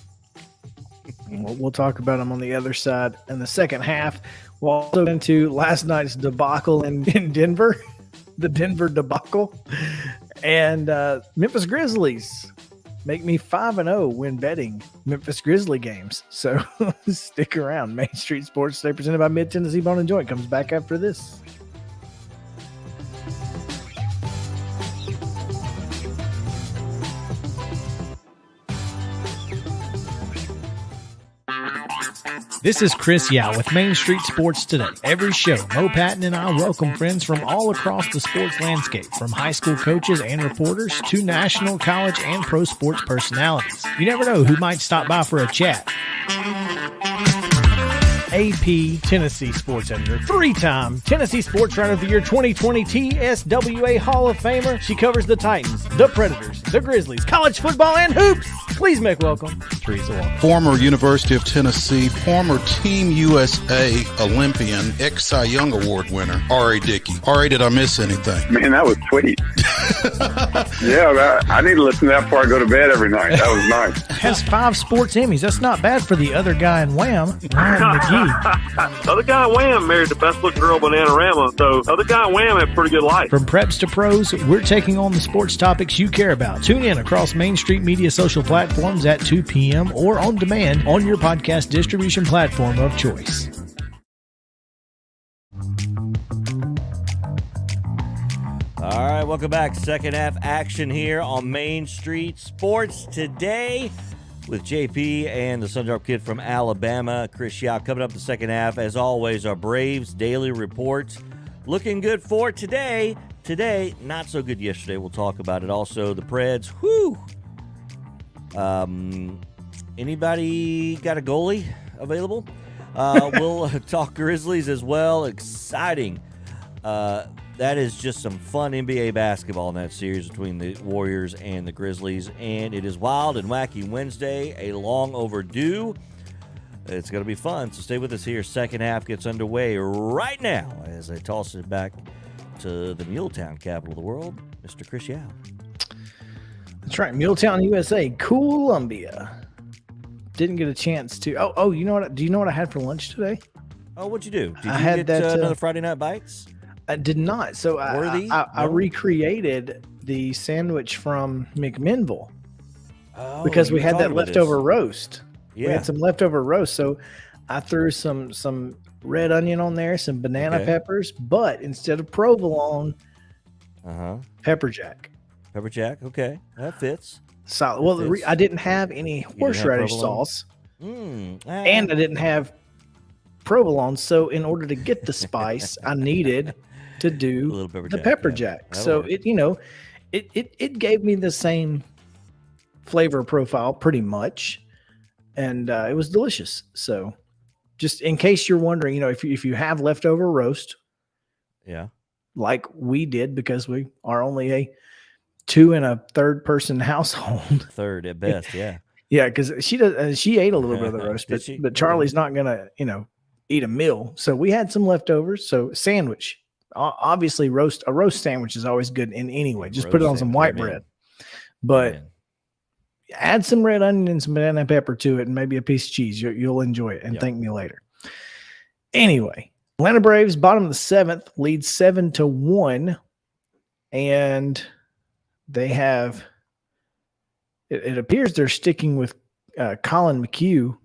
We'll talk about them on the other side in the second half. We'll also get into last night's debacle in Denver, the Denver debacle, and Memphis Grizzlies make me 5-0 when betting Memphis Grizzly games. So stick around. Main Street Sports Today, presented by Mid-Tennessee Bone and Joint, comes back after this. This is Chris Yao with Main Street Sports Today. Every show, Mo Patton and I welcome friends from all across the sports landscape, from high school coaches and reporters to national, college, and pro sports personalities. You never know who might stop by for a chat. AP Tennessee Sports Editor, three-time Tennessee Sports Writer of the Year 2020 TSWA Hall of Famer. She covers the Titans, the Predators, the Grizzlies, college football, and hoops. Please make welcome Teresa Walker. Former University of Tennessee, former Team USA Olympian, ex-Cy Young Award winner, R.A. Dickey. R.A., did I miss anything? Man, that was sweet. Yeah, I need to listen to that before I go to bed every night. That was nice. Has 5 sports Emmys. That's not bad for the other guy in Wham, Ryan McGee. The other guy in Wham married the best looking girl, Bananarama. So the other guy in Wham had a pretty good life. From preps to pros, we're taking on the sports topics you care about. Tune in across Main Street Media social platforms at 2 p.m. or on demand on your podcast distribution platform of choice. All right, welcome back. Second half action here on Main Street Sports Today with JP and the Sundrop Kid from Alabama, Chris Yao. Coming up the second half, as always, our Braves daily reports. Looking good for today. Today, not so good yesterday. We'll talk about it. Also, the Preds. Whew. Anybody got a goalie available? We'll talk Grizzlies as well. Exciting. That is just some fun NBA basketball in that series between the Warriors and the Grizzlies. And it is Wild and Wacky Wednesday, a long overdue. It's going to be fun, so stay with us here. Second half gets underway right now as I toss it back to the Muletown, capital of the world, Mr. Chris Yao. That's right, Muletown, USA, Columbia. Didn't get a chance to. Oh, you know what? Do you know what I had for lunch today? Oh, what'd you do? Did you get another Friday Night Bites? I did not. So I recreated the sandwich from McMinnville because we had that leftover roast. Yeah. We had some leftover roast. So I threw some red onion on there, some banana peppers, but instead of provolone, pepper jack. Pepper jack. Okay. That fits. Solid. Well, I didn't have any horseradish sauce. and I didn't have provolone. So in order to get the spice, I needed to do the pepper jack. So it gave me the same flavor profile pretty much, and it was delicious. So just in case you're wondering, if you have leftover roast, like we did, because we are only a 2 and a third person household, third at best, because she ate a little bit of the roast, but Charlie's not gonna eat a meal, so we had some leftovers. So sandwich, obviously a roast sandwich is always good in any way. Just put it on some white bread, but add some red onion and some banana pepper to it, and maybe a piece of cheese. You'll enjoy it and thank me later. Anyway, Atlanta Braves, bottom of the 7th, lead 7-1, and they have. It appears they're sticking with Colin McHugh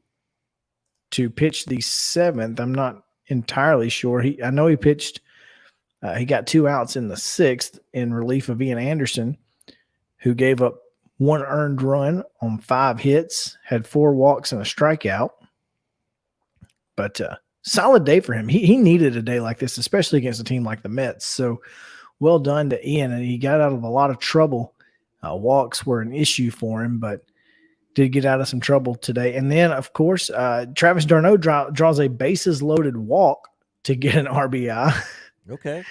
to pitch the 7th. I'm not entirely sure. I know he pitched. He got 2 outs in the 6th in relief of Ian Anderson, who gave up 1 earned run on 5 hits, had 4 walks and a strikeout. But solid day for him. He needed a day like this, especially against a team like the Mets. So well done to Ian, and he got out of a lot of trouble. Walks were an issue for him, but did get out of some trouble today. And then, of course, Travis d'Arnaud draws a bases-loaded walk to get an RBI. Okay.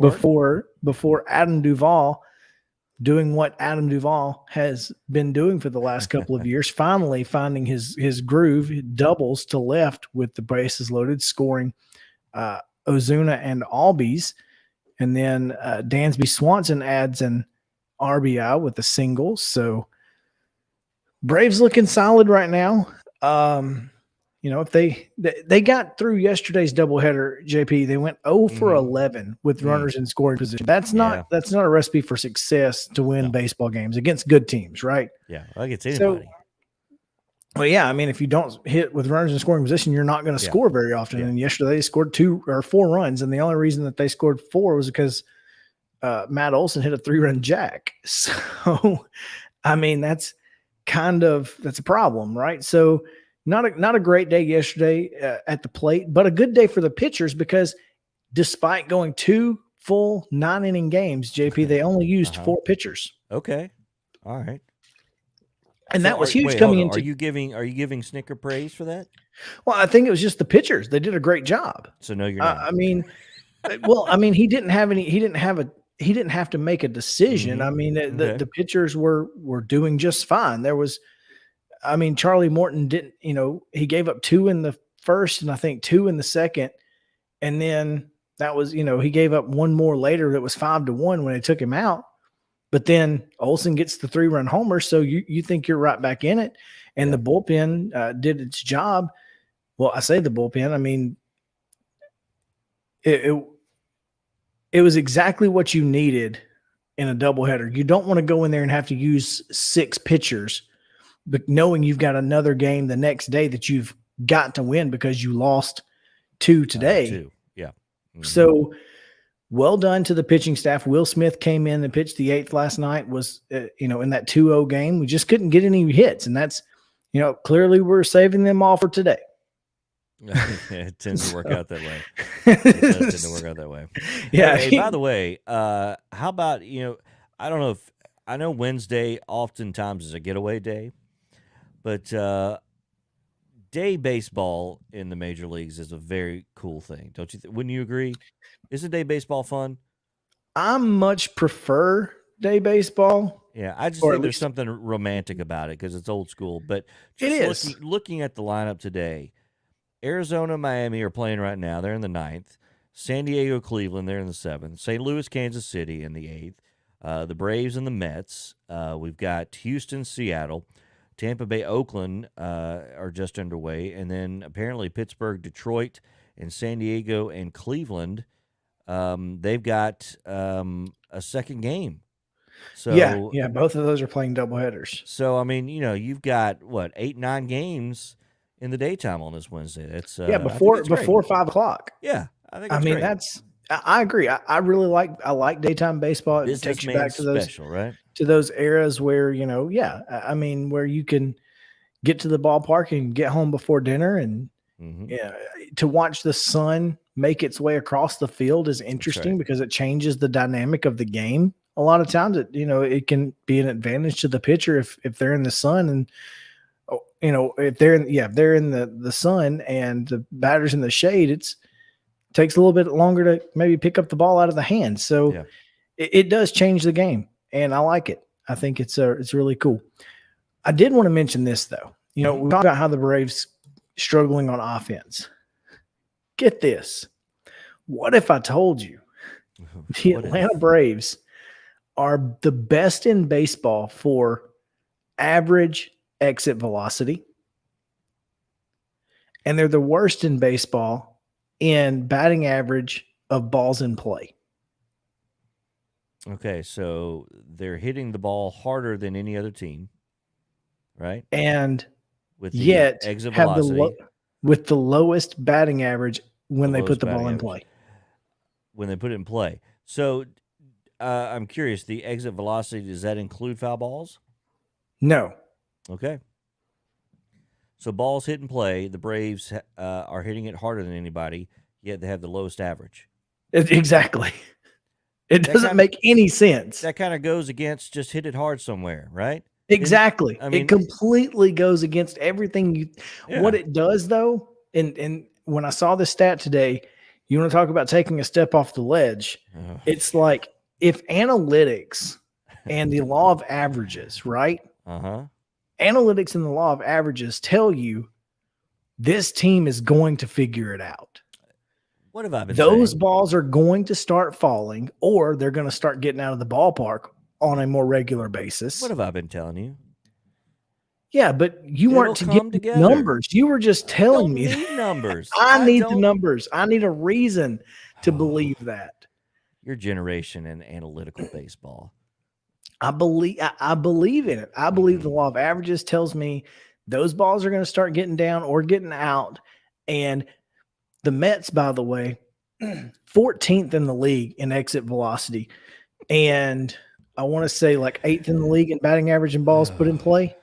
Before Adam Duvall doing what Adam Duvall has been doing for the last couple of years, finally finding his groove, doubles to left with the bases loaded, scoring Ozuna and Albies. And then Dansby Swanson adds an RBI with a single. So Braves looking solid right now. If they got through yesterday's doubleheader, JP, they went 0 for 11 with runners in scoring position. That's not a recipe for success to win baseball games against good teams, right? Yeah, against anybody. If you don't hit with runners in scoring position, you're not going to score very often. And yesterday they scored 2 or 4 runs, and the only reason that they scored 4 was because Matt Olson hit a 3-run jack. So, that's a problem, right? So not a great day yesterday at the plate, but a good day for the pitchers, because despite going 2 full 9-inning games, JP, they only used 4 pitchers. Okay. All right. And that was huge coming into. Are you giving Snicker praise for that? Well, I think it was just the pitchers. They did a great job. So no, you're not. He didn't have to make a decision. The pitchers were doing just fine. There was, Charlie Morton didn't, he gave up 2 in the first and I think 2 in the second. And then that was, he gave up 1 more later that was 5-1 when they took him out. But then Olson gets the 3-run homer. So you think you're right back in it. And the bullpen did its job. Well, I say the bullpen, it was exactly what you needed in a doubleheader. You don't want to go in there and have to use 6 pitchers, but knowing you've got another game the next day that you've got to win because you lost 2 today. 2. Yeah. Mm-hmm. So well done to the pitching staff. Will Smith came in and pitched the 8th last night, was, in that 2-0 game. We just couldn't get any hits. And that's, clearly we're saving them all for today. It tends to work out that way. It does tend to work out that way. Yeah. Hey, by the way, how about, I don't know I know Wednesday oftentimes is a getaway day, but day baseball in the major leagues is a very cool thing, don't you? Wouldn't you agree? Isn't day baseball fun? I much prefer day baseball. Yeah, I just think there's something romantic about it because it's old school. But it is. Looking at the lineup today, Arizona, Miami are playing right now. They're in the 9th. San Diego, Cleveland, they're in the 7th. St. Louis, Kansas City in the 8th. The Braves and the Mets. We've got Houston, Seattle. Tampa Bay, Oakland are just underway. And then apparently Pittsburgh, Detroit, and San Diego and Cleveland, they've got a second game. So yeah, both of those are playing doubleheaders. So, you've got, 8, 9 games in the daytime on this Wednesday. That's before 5 o'clock. Yeah, I think that's great. I agree. I really like daytime baseball. It takes you back to those special, right? To those eras where where you can get to the ballpark and get home before dinner. And to watch the sun make its way across the field is interesting because it changes the dynamic of the game. A lot of times it can be an advantage to the pitcher if they're in the sun, and if they're in the sun and the batter's in the shade, it takes a little bit longer to maybe pick up the ball out of the hand. So it does change the game, and I like it. I think it's really cool. I did want to mention this though. We talked about how the Braves struggling on offense. Get this. What if I told you the Atlanta Braves are the best in baseball for average exit velocity, and they're the worst in baseball in batting average of balls in play? Okay, so they're hitting the ball harder than any other team, right? And with the yet exit have velocity, with the lowest batting average when they put the ball in play. When they put it in play. So I'm curious, the exit velocity, does that include foul balls? No. Okay. So balls hit in play, the Braves are hitting it harder than anybody, yet they have the lowest average. Exactly. It doesn't make any sense. That kind of goes against just hit it hard somewhere, right? Exactly. It completely goes against everything what it does though. And when I saw this stat today, you want to talk about taking a step off the ledge. It's like if analytics and the law of averages, right? Analytics and the law of averages tell you this team is going to figure it out. What have I been Those saying? balls are going to start falling, or they're going to start getting out of the ballpark on a more regular basis. What have I been telling you? Yeah, but you weren't to get numbers. You were just telling me numbers. I need the numbers. I need a reason to believe that. Your generation in analytical baseball. I believe in it. I believe the law of averages tells me those balls are going to start getting down or getting out. And the Mets, by the way, 14th in the league in exit velocity. And I want to say like 8th in the league in batting average and balls put in play.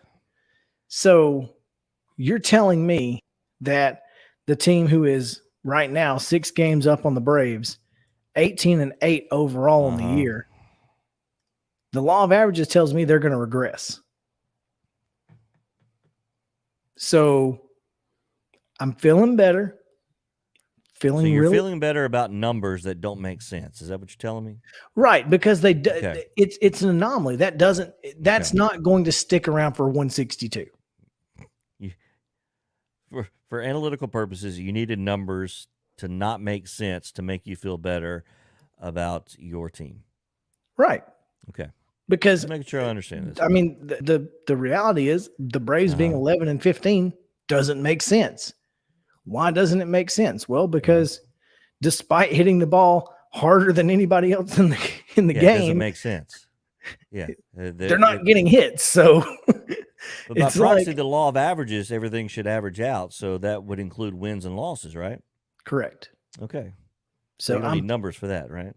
So you're telling me that the team who is right now 6 games up on the Braves, 18-8 overall in the year, the law of averages tells me they're going to regress. So I'm feeling better. So you're feeling better about numbers that don't make sense. Is that what you're telling me? Right, because it's an anomaly. That's not going to stick around for 162. For analytical purposes, you needed numbers to not make sense to make you feel better about your team. Right. Okay. Because just making sure I understand this. I mean, the reality is the Braves being 11-15 doesn't make sense. Why doesn't it make sense? Well, because despite hitting the ball harder than anybody else in the game, it doesn't make sense. Yeah, they're not getting hits. So, but by proxy, the law of averages, everything should average out. So that would include wins and losses, right? Correct. Okay. So you don't need numbers for that, right?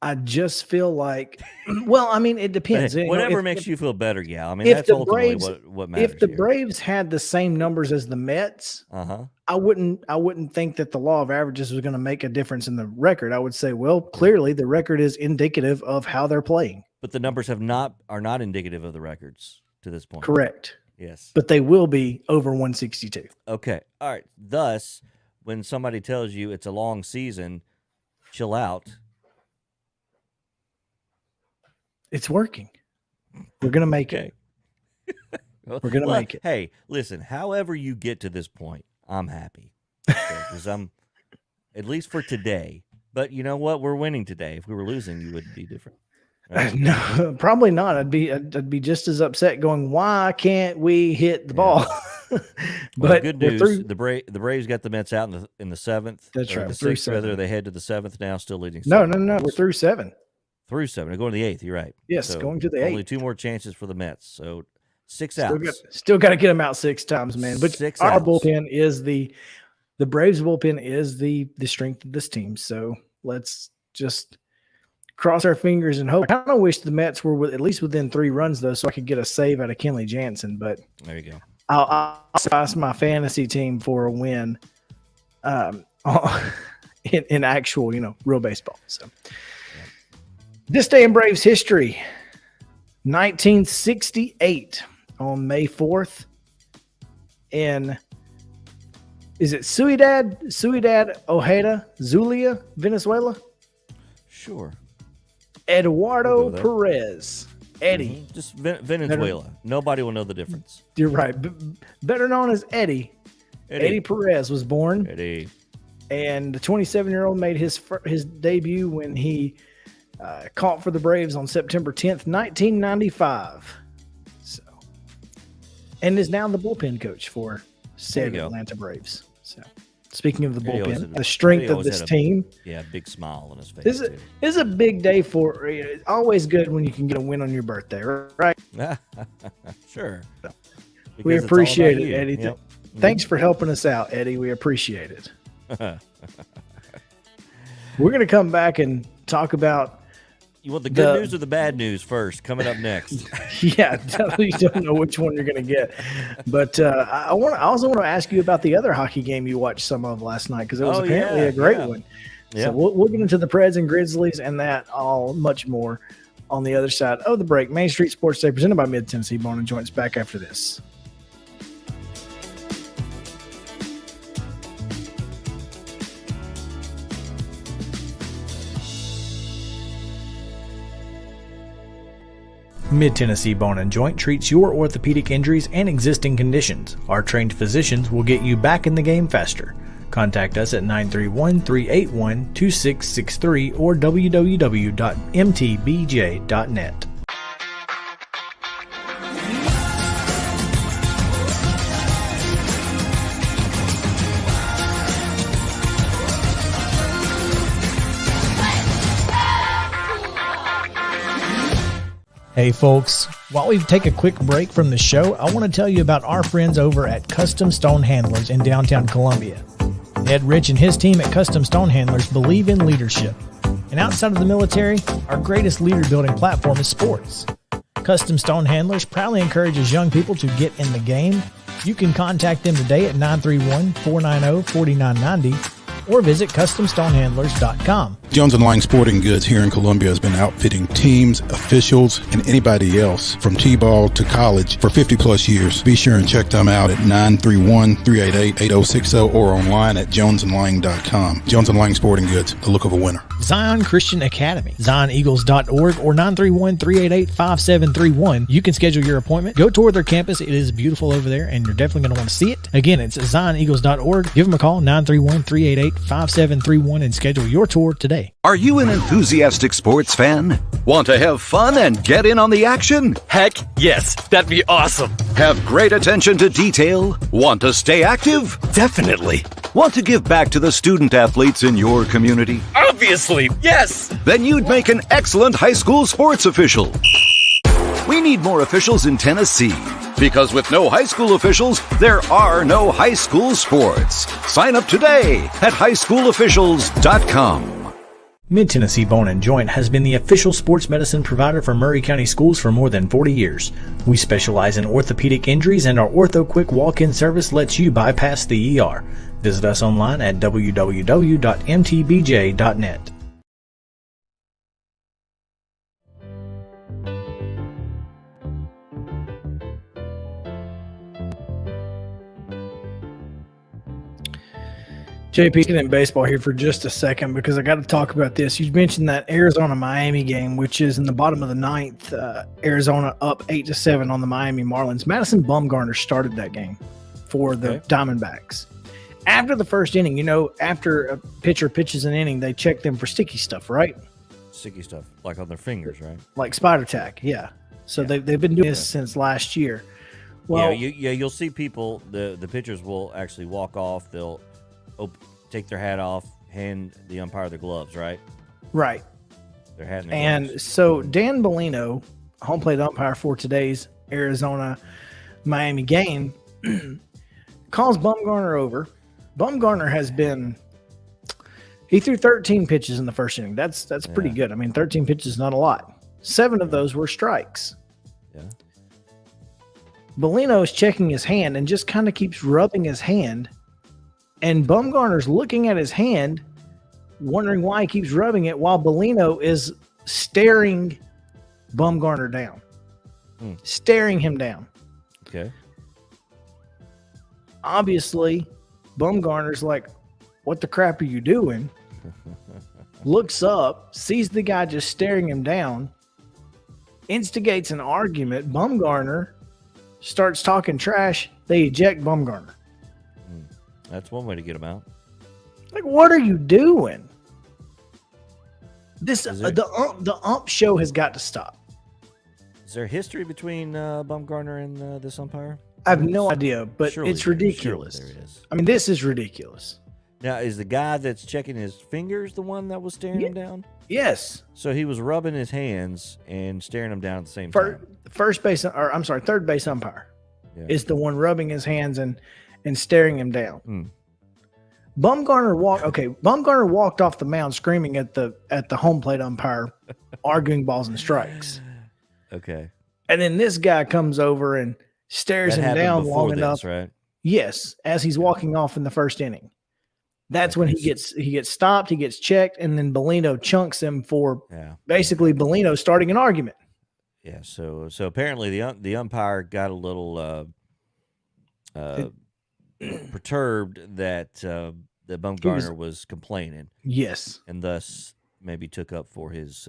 I just feel like, well, I mean, it depends. Whatever makes you feel better, I mean, that's ultimately what matters. If the Braves had the same numbers as the Mets, I wouldn't think that the law of averages was going to make a difference in the record. I would say, well, clearly the record is indicative of how they're playing. But the numbers are not indicative of the records to this point. Correct. Yes. But they will be over 162. Okay. All right. Thus, when somebody tells you it's a long season, chill out. It's working. We're going to make it. We're going to make it. Hey, listen, however you get to this point, I'm happy. Because I'm, at least for today. But you know what? We're winning today. If we were losing, you would be different. Right? No, probably not. I'd be just as upset going, why can't we hit the ball? But good news, the Braves got the Mets out in the 7th. That's right. The 6th, rather, they head to the 7th now, still leading. No. We're through 7. Through 7. They're going to the 8th. You're right. Yes, so going to the 8th. Only 2 more chances for the Mets. So 6 outs. Still got to get them out 6 times, man. But our bullpen is the Braves bullpen is the strength of this team. So let's just cross our fingers and hope. I kind of wish the Mets were at least within 3 runs though, so I could get a save out of Kenley Jansen. But there you go. I'll sacrifice my fantasy team for a win in actual, real baseball. So this day in Braves history, 1968 on May 4th in, is it Ciudad Ojeda, Zulia, Venezuela? Sure. Eduardo Perez. Eddie. Just Venezuela. Nobody will know the difference. You're right. Better known as Eddie. Eddie Perez was born. Eddie. And the 27-year-old made his debut when he caught for the Braves on September 10th, 1995. So, and is now the bullpen coach for said Atlanta Braves. So, speaking of the bullpen, the strength of this team. Big smile on his face. Is a big day for. It's always good when you can get a win on your birthday, right? Sure. We appreciate it, Eddie. Yep. Thanks for helping us out, Eddie. We appreciate it. We're going to come back and talk about. You want the good news or the bad news first? Coming up next. Yeah, you don't know which one you're going to get. But I also want to ask you about the other hockey game you watched some of last night, because it was apparently a great one. Yeah. So we'll get into the Preds and Grizzlies and that all much more on the other side of the break. Main Street Sports Day presented by Mid-Tennessee Bone and Joints. Back after this. Mid-Tennessee Bone and Joint treats your orthopedic injuries and existing conditions. Our trained physicians will get you back in the game faster. Contact us at 931-381-2663 or www.mtbj.net. Hey folks, while we take a quick break from the show, I want to tell you about our friends over at Custom Stone Handlers in downtown Columbia. Ed Rich and his team at Custom Stone Handlers believe in leadership. And outside of the military, our greatest leader building platform is sports. Custom Stone Handlers proudly encourages young people to get in the game. You can contact them today at 931-490-4990 or visit CustomStonehandlers.com. Jones & Lang Sporting Goods here in Columbia has been outfitting teams, officials, and anybody else from T-ball to college for 50-plus years. Be sure and check them out at 931-388-8060 or online at jonesandlang.com. Jones & Lang Sporting Goods, the look of a winner. Zion Christian Academy, ZionEagles.org or 931-388-5731. You can schedule your appointment. Go tour their campus. It is beautiful over there, and you're definitely going to want to see it. Again, it's ZionEagles.org. Give them a call, 931-388-5731, and schedule your tour today. Are you an enthusiastic sports fan? Want to have fun and get in on the action? Heck yes, that'd be awesome. Have great attention to detail? Want to stay active? Definitely. Want to give back to the student athletes in your community? Obviously, yes. Then you'd make an excellent high school sports official. We need more officials in Tennessee, because with no high school officials, there are no high school sports. Sign up today at highschoolofficials.com. Mid-Tennessee Bone and Joint has been the official sports medicine provider for Maury County Schools for more than 40 years. We specialize in orthopedic injuries, and our Ortho Quick walk-in service lets you bypass the ER. Visit us online at www.mtbj.net. JP, in baseball here for just a second because I got to talk about this. You mentioned that Arizona-Miami game, which is in the bottom of the ninth. Arizona up 8-7 on the Miami Marlins. Madison Bumgarner started that game for the Diamondbacks. After the first inning, after a pitcher pitches an inning, they check them for sticky stuff, right? Sticky stuff, like on their fingers, right? Like spider tack, yeah. So they've been doing this since last year. Well, you'll see people. The pitchers will actually walk off. They'll take their hat off, hand the umpire the gloves, right? Right. Their hat and gloves. So Dan Bellino, home plate umpire for today's Arizona-Miami game, calls Bumgarner over. Bumgarner has been – he threw 13 pitches in the first inning. That's pretty good. I mean, 13 pitches is not a lot. 7 of those were strikes. Yeah. Bellino is checking his hand and just kind of keeps rubbing his hand. And Bumgarner's looking at his hand, wondering why he keeps rubbing it, while Bellino is staring Bumgarner down. Staring him down. Okay. Obviously, Bumgarner's like, what the crap are you doing? Looks up, sees the guy just staring him down, instigates an argument. Bumgarner starts talking trash. They eject Bumgarner. That's one way to get him out. Like, what are you doing? The ump show has got to stop. Is there history between Bumgarner and this umpire? I have no idea, but Surely it's ridiculous. Surely there is. I mean, this is ridiculous. Now, is the guy that's checking his fingers the one that was staring him down? Yes. So he was rubbing his hands and staring him down at the same time. Third base umpire is the one rubbing his hands and staring him down. Bumgarner walked off the mound screaming at the home plate umpire, arguing balls and strikes. Okay. And then this guy comes over and stares him down long enough. Right? Yes, as he's walking off in the first inning. That's when he gets stopped, he gets checked, and then Bellino chunks him for basically Bellino starting an argument. Yeah. So apparently the umpire got a little perturbed that Bumgarner was complaining. Yes. And thus maybe took up for his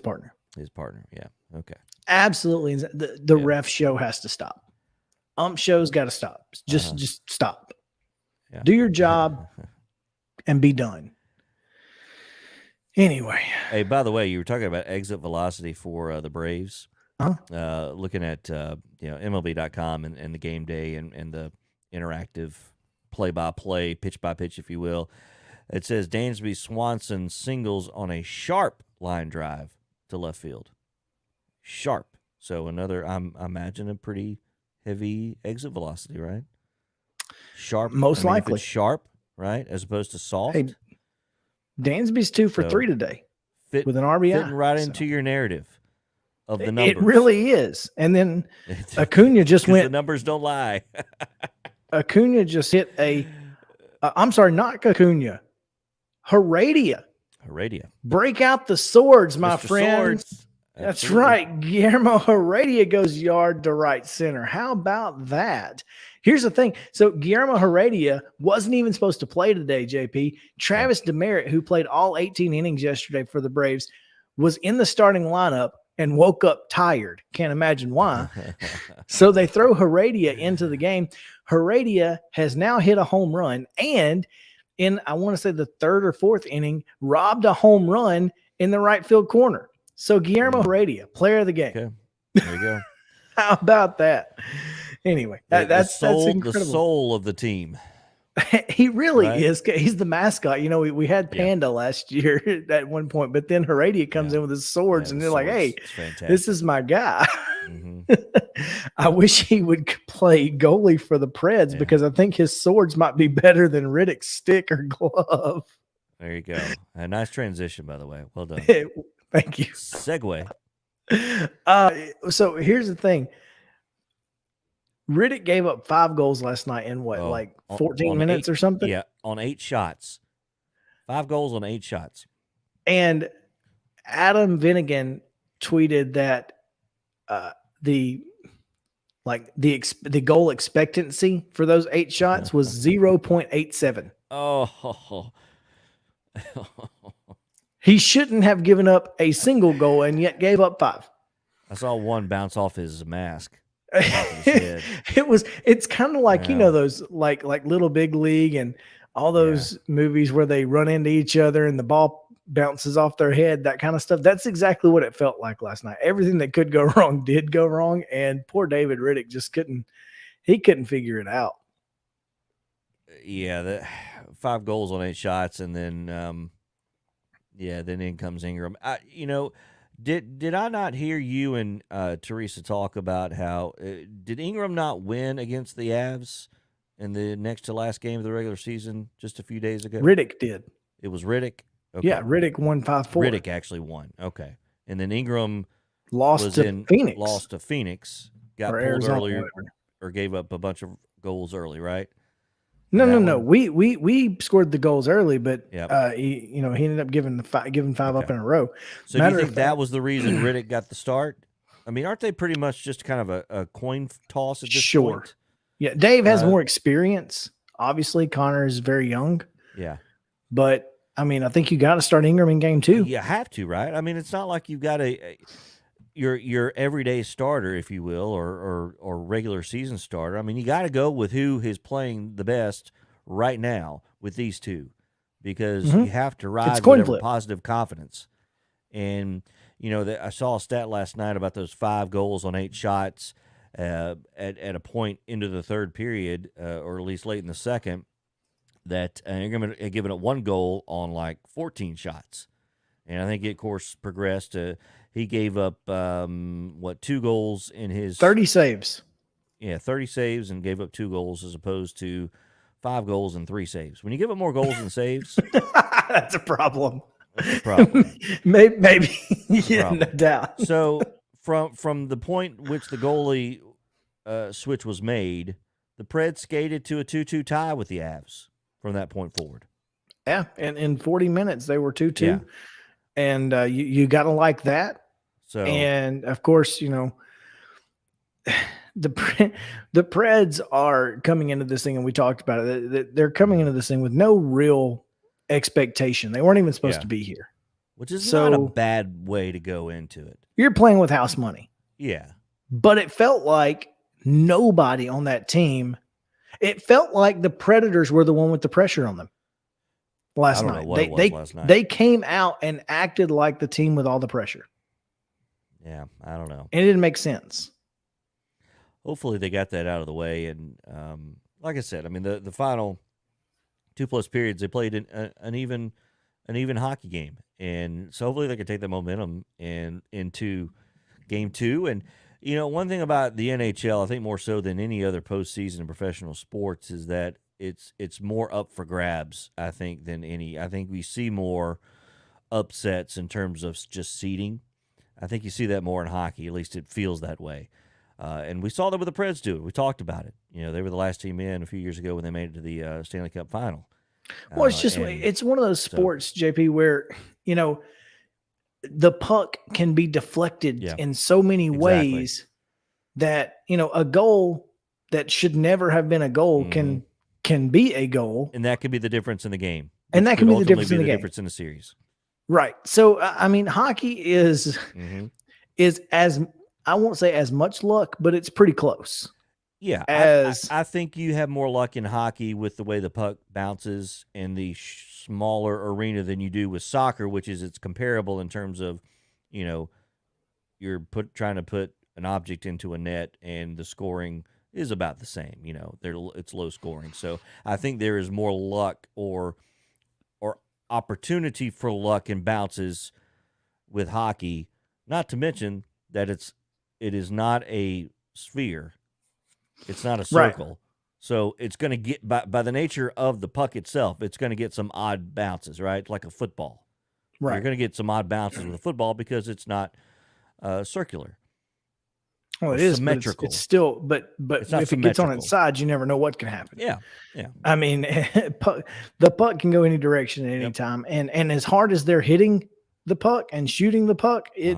partner. His partner. Yeah. Okay. Absolutely. The ref show has to stop. Ump show's got to stop. Just stop. Yeah. Do your job and be done. Anyway. Hey, by the way, you were talking about exit velocity for the Braves. Looking at MLB.com and the game day and the interactive play-by-play, pitch-by-pitch, if you will. It says Dansby Swanson singles on a sharp line drive to left field. Sharp. So another, I imagine, a pretty heavy exit velocity, right? Sharp. Most likely. If it's sharp, right, as opposed to soft. Hey, Dansby's 2 for 3 today with an RBI. Fitting right into your narrative of the numbers. It really is. And then Acuna just went. The numbers don't lie. Acuna just hit I'm sorry, not Acuna. Heredia. Break out the swords, my friend. That's right. Guillermo Heredia goes yard to right center. How about that? Here's the thing. So Guillermo Heredia wasn't even supposed to play today, JP. Travis Demerit, who played all 18 innings yesterday for the Braves, was in the starting lineup and woke up tired. Can't imagine why. So they throw Heredia into the game. Heredia has now hit a home run and in, I want to say, the 3rd or 4th inning, robbed a home run in the right field corner. So Guillermo Heredia, player of the game. Okay. There you go. How about that? Anyway, that's incredible. The soul of the team. He really is. He's the mascot. You know, we had Panda last year at one point, but then Heredia comes in with his swords, and they're like, hey, this is my guy. I wish he would play goalie for the Preds because I think his swords might be better than Riddick's stick or glove. There you go. A nice transition, by the way. Well done. Thank you. Segue. So here's the thing. Riddick gave up 5 goals last night in what, 14 minutes or something? Yeah, on 8 shots. 5 goals on 8 shots. And Adam Vinnigan tweeted that the goal expectancy for those 8 shots was 0.87. Oh. He shouldn't have given up a single goal and yet gave up 5. I saw one bounce off his mask. It's kind of like, you know, those like Little Big League and all those movies where they run into each other and the ball bounces off their head, that kind of stuff. That's exactly what it felt like last night. Everything that could go wrong did go wrong, and poor David Riddick just couldn't figure it out. Yeah, the 5 goals on 8 shots, and then then in comes Ingram. Did I not hear you and Teresa talk about how did Ingram not win against the Avs in the next to last game of the regular season just a few days ago? Riddick did. It was Riddick? Okay. Yeah, Riddick won 5-4. Riddick actually won. Okay. And then Ingram lost to Phoenix. Lost to Phoenix. got or pulled Arizona, earlier or gave up a bunch of goals early, right? No. We scored the goals early, but Yep. he ended up giving five up in a row. So do you think that was the reason Riddick got the start? I mean, aren't they pretty much just kind of a coin toss at this point? Yeah, Dave has more experience. Obviously, Connor is very young. Yeah. But I mean, I think you got to start Ingram in game 2. You have to, right? I mean, it's not like you've got your everyday starter, if you will, or regular season starter. I mean, you got to go with who is playing the best right now with these two, because you have to ride whatever positive confidence. And I saw a stat last night about those 5 goals on 8 shots at a point into the third period, or at least late in the second, that Ingram had given up 1 goal on like 14 shots. And I think it, of course, progressed to he gave up, 2 goals in his 30 saves. Yeah, 30 saves and gave up 2 goals as opposed to 5 goals and 3 saves. When you give up more goals than saves, that's a problem. That's a problem. Maybe. Yeah, no doubt. So from the point which the goalie switch was made, the Preds skated to a 2-2 tie with the Avs from that point forward. Yeah, and in 40 minutes they were 2-2. Yeah. And you got to like that. So, and of course, the Preds are coming into this thing, and we talked about it. They're coming into this thing with no real expectation. They weren't even supposed to be here, which is not a bad way to go into it. You're playing with house money. Yeah, but it felt like nobody on that team. It felt like the Predators were the one with the pressure on them. Last night. They came out and acted like the team with all the pressure. Yeah, I don't know. And it didn't make sense. Hopefully they got that out of the way. And like I said, I mean, the final 2+ periods, they played an even hockey game. And so hopefully they can take that momentum into game 2. And, one thing about the NHL, I think more so than any other postseason in professional sports, is that it's more up for grabs, I think, than any. I think we see more upsets in terms of just seeding. I think you see that more in hockey. At least it feels that way. And we saw that with the Preds do it. We talked about it. They were the last team in a few years ago when they made it to the Stanley Cup final. Well, it's one of those sports, JP, where, the puck can be deflected in so many ways that, a goal that should never have been a goal can be a goal. And that could be the difference in the game. And that can be the difference in the game. Difference in the series. Right. So, I mean, hockey is as, I won't say as much luck, but it's pretty close. Yeah. I think you have more luck in hockey with the way the puck bounces in the smaller arena than you do with soccer, which is it's comparable in terms of, you're trying to put an object into a net and the scoring is about the same. It's low scoring. So I think there is more luck or opportunity for luck and bounces with hockey, not to mention that it is not a sphere. It's not a circle. Right. So it's going to get, by the nature of the puck itself, it's going to get some odd bounces, right? Like a football. Right. You're going to get some odd bounces with a football because it's not circular. Well, it is symmetrical. It's still, but if it gets on its side, you never know what can happen. Yeah. I mean, the puck can go any direction at any time, and as hard as they're hitting the puck and shooting the puck, it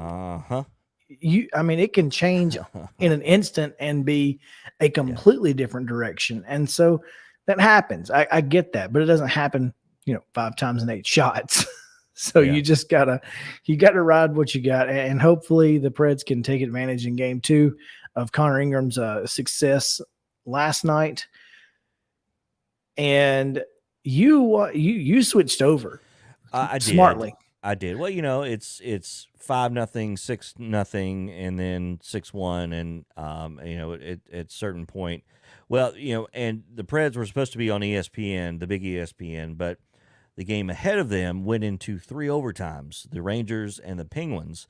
can change in an instant and be a completely different direction, and so that happens. I get that, but it doesn't happen, 5 times in 8 shots. So you just gotta ride what you got, and hopefully the Preds can take advantage in game 2 of Connor Ingram's success last night. And you switched over smartly. I did. Well, it's 5-0, 6-0, and then 6-1, and at a certain point, and the Preds were supposed to be on ESPN, the big ESPN, but the game ahead of them went into 3 overtimes, the Rangers and the Penguins.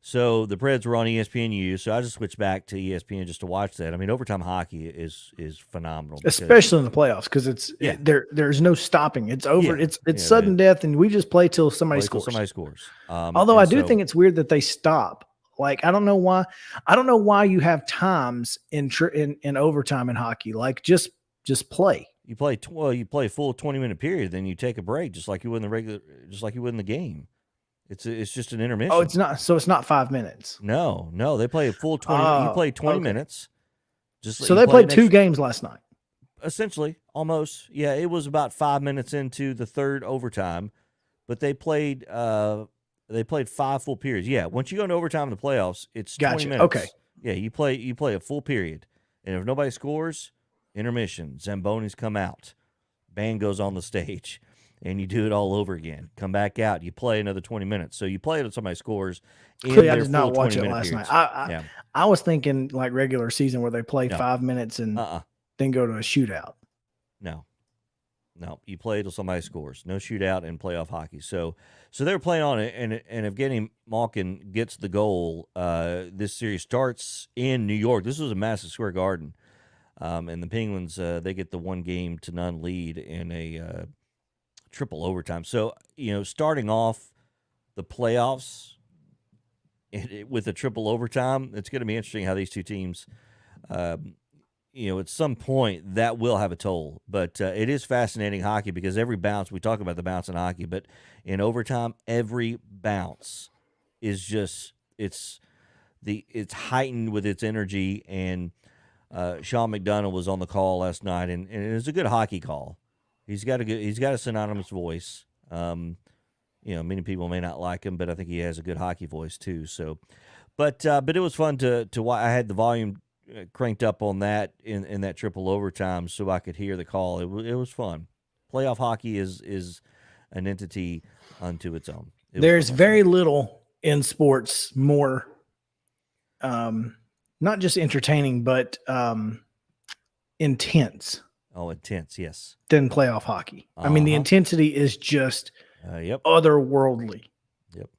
So the Preds were on ESPNU, so I just switched back to ESPN just to watch that. I mean, overtime hockey is phenomenal. Especially in the playoffs, because there's no stopping. It's over. Yeah. It's sudden death, and we just play till somebody scores. Although I do think it's weird that they stop Like, I don't know why. I don't know why you have times in overtime in hockey. Like, just play. You play you play a full 20-minute period, then you take a break, just like you would in the game. It's just an intermission. Oh, it's not. So it's not 5 minutes. No, they play a full 20. You play 20 minutes. So they played 2 games last night. Essentially, almost. Yeah, it was about 5 minutes into the third overtime, but they played 5 full periods. Yeah, once you go into overtime in the playoffs, it's 20 minutes. Okay. Yeah, you play a full period, and if nobody scores, intermission. Zambonis come out, band goes on the stage, and you do it all over again. Come back out, you play another 20 minutes. So you play it until somebody scores. I did not watch it last night. I was thinking like regular season where they play 5 minutes and then go to a shootout. No, you play till somebody scores. No shootout in playoff hockey. So they're playing on it, and if Evgeny Malkin gets the goal, this series starts in New York. This was a Madison Square Garden. And the Penguins, they get the 1-0 lead in a triple overtime. So, starting off the playoffs with a triple overtime, it's going to be interesting how these two teams, at some point that will have a toll. But it is fascinating hockey because every bounce, we talk about the bounce in hockey, but in overtime, every bounce is just, it's heightened with its energy. And Sean McDonough was on the call last night, and it was a good hockey call. He's got a synonymous voice. Many people may not like him, but I think he has a good hockey voice too. So, but it was fun to watch. I had the volume cranked up on that in that triple overtime so I could hear the call. It was fun. Playoff hockey is an entity unto its own. There's very little in sports more. Not just entertaining, but intense. Oh, intense, yes. Than playoff hockey. I mean, the intensity is just otherworldly. Yep.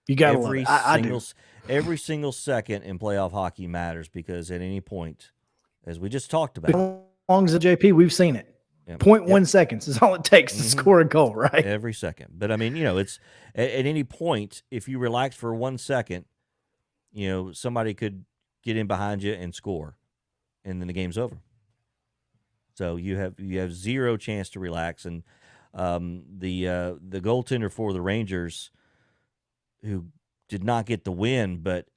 You got to love it. I do. Every single second in playoff hockey matters because at any point, as we just talked about. As long as the JP, we've seen it. Yep. 0.1 seconds is all it takes to score a goal, right? Every second. But, I mean, it's at any point, if you relax for 1 second, somebody could get in behind you and score, and then the game's over. So you have zero chance to relax. And the goaltender for the Rangers, who did not get the win, but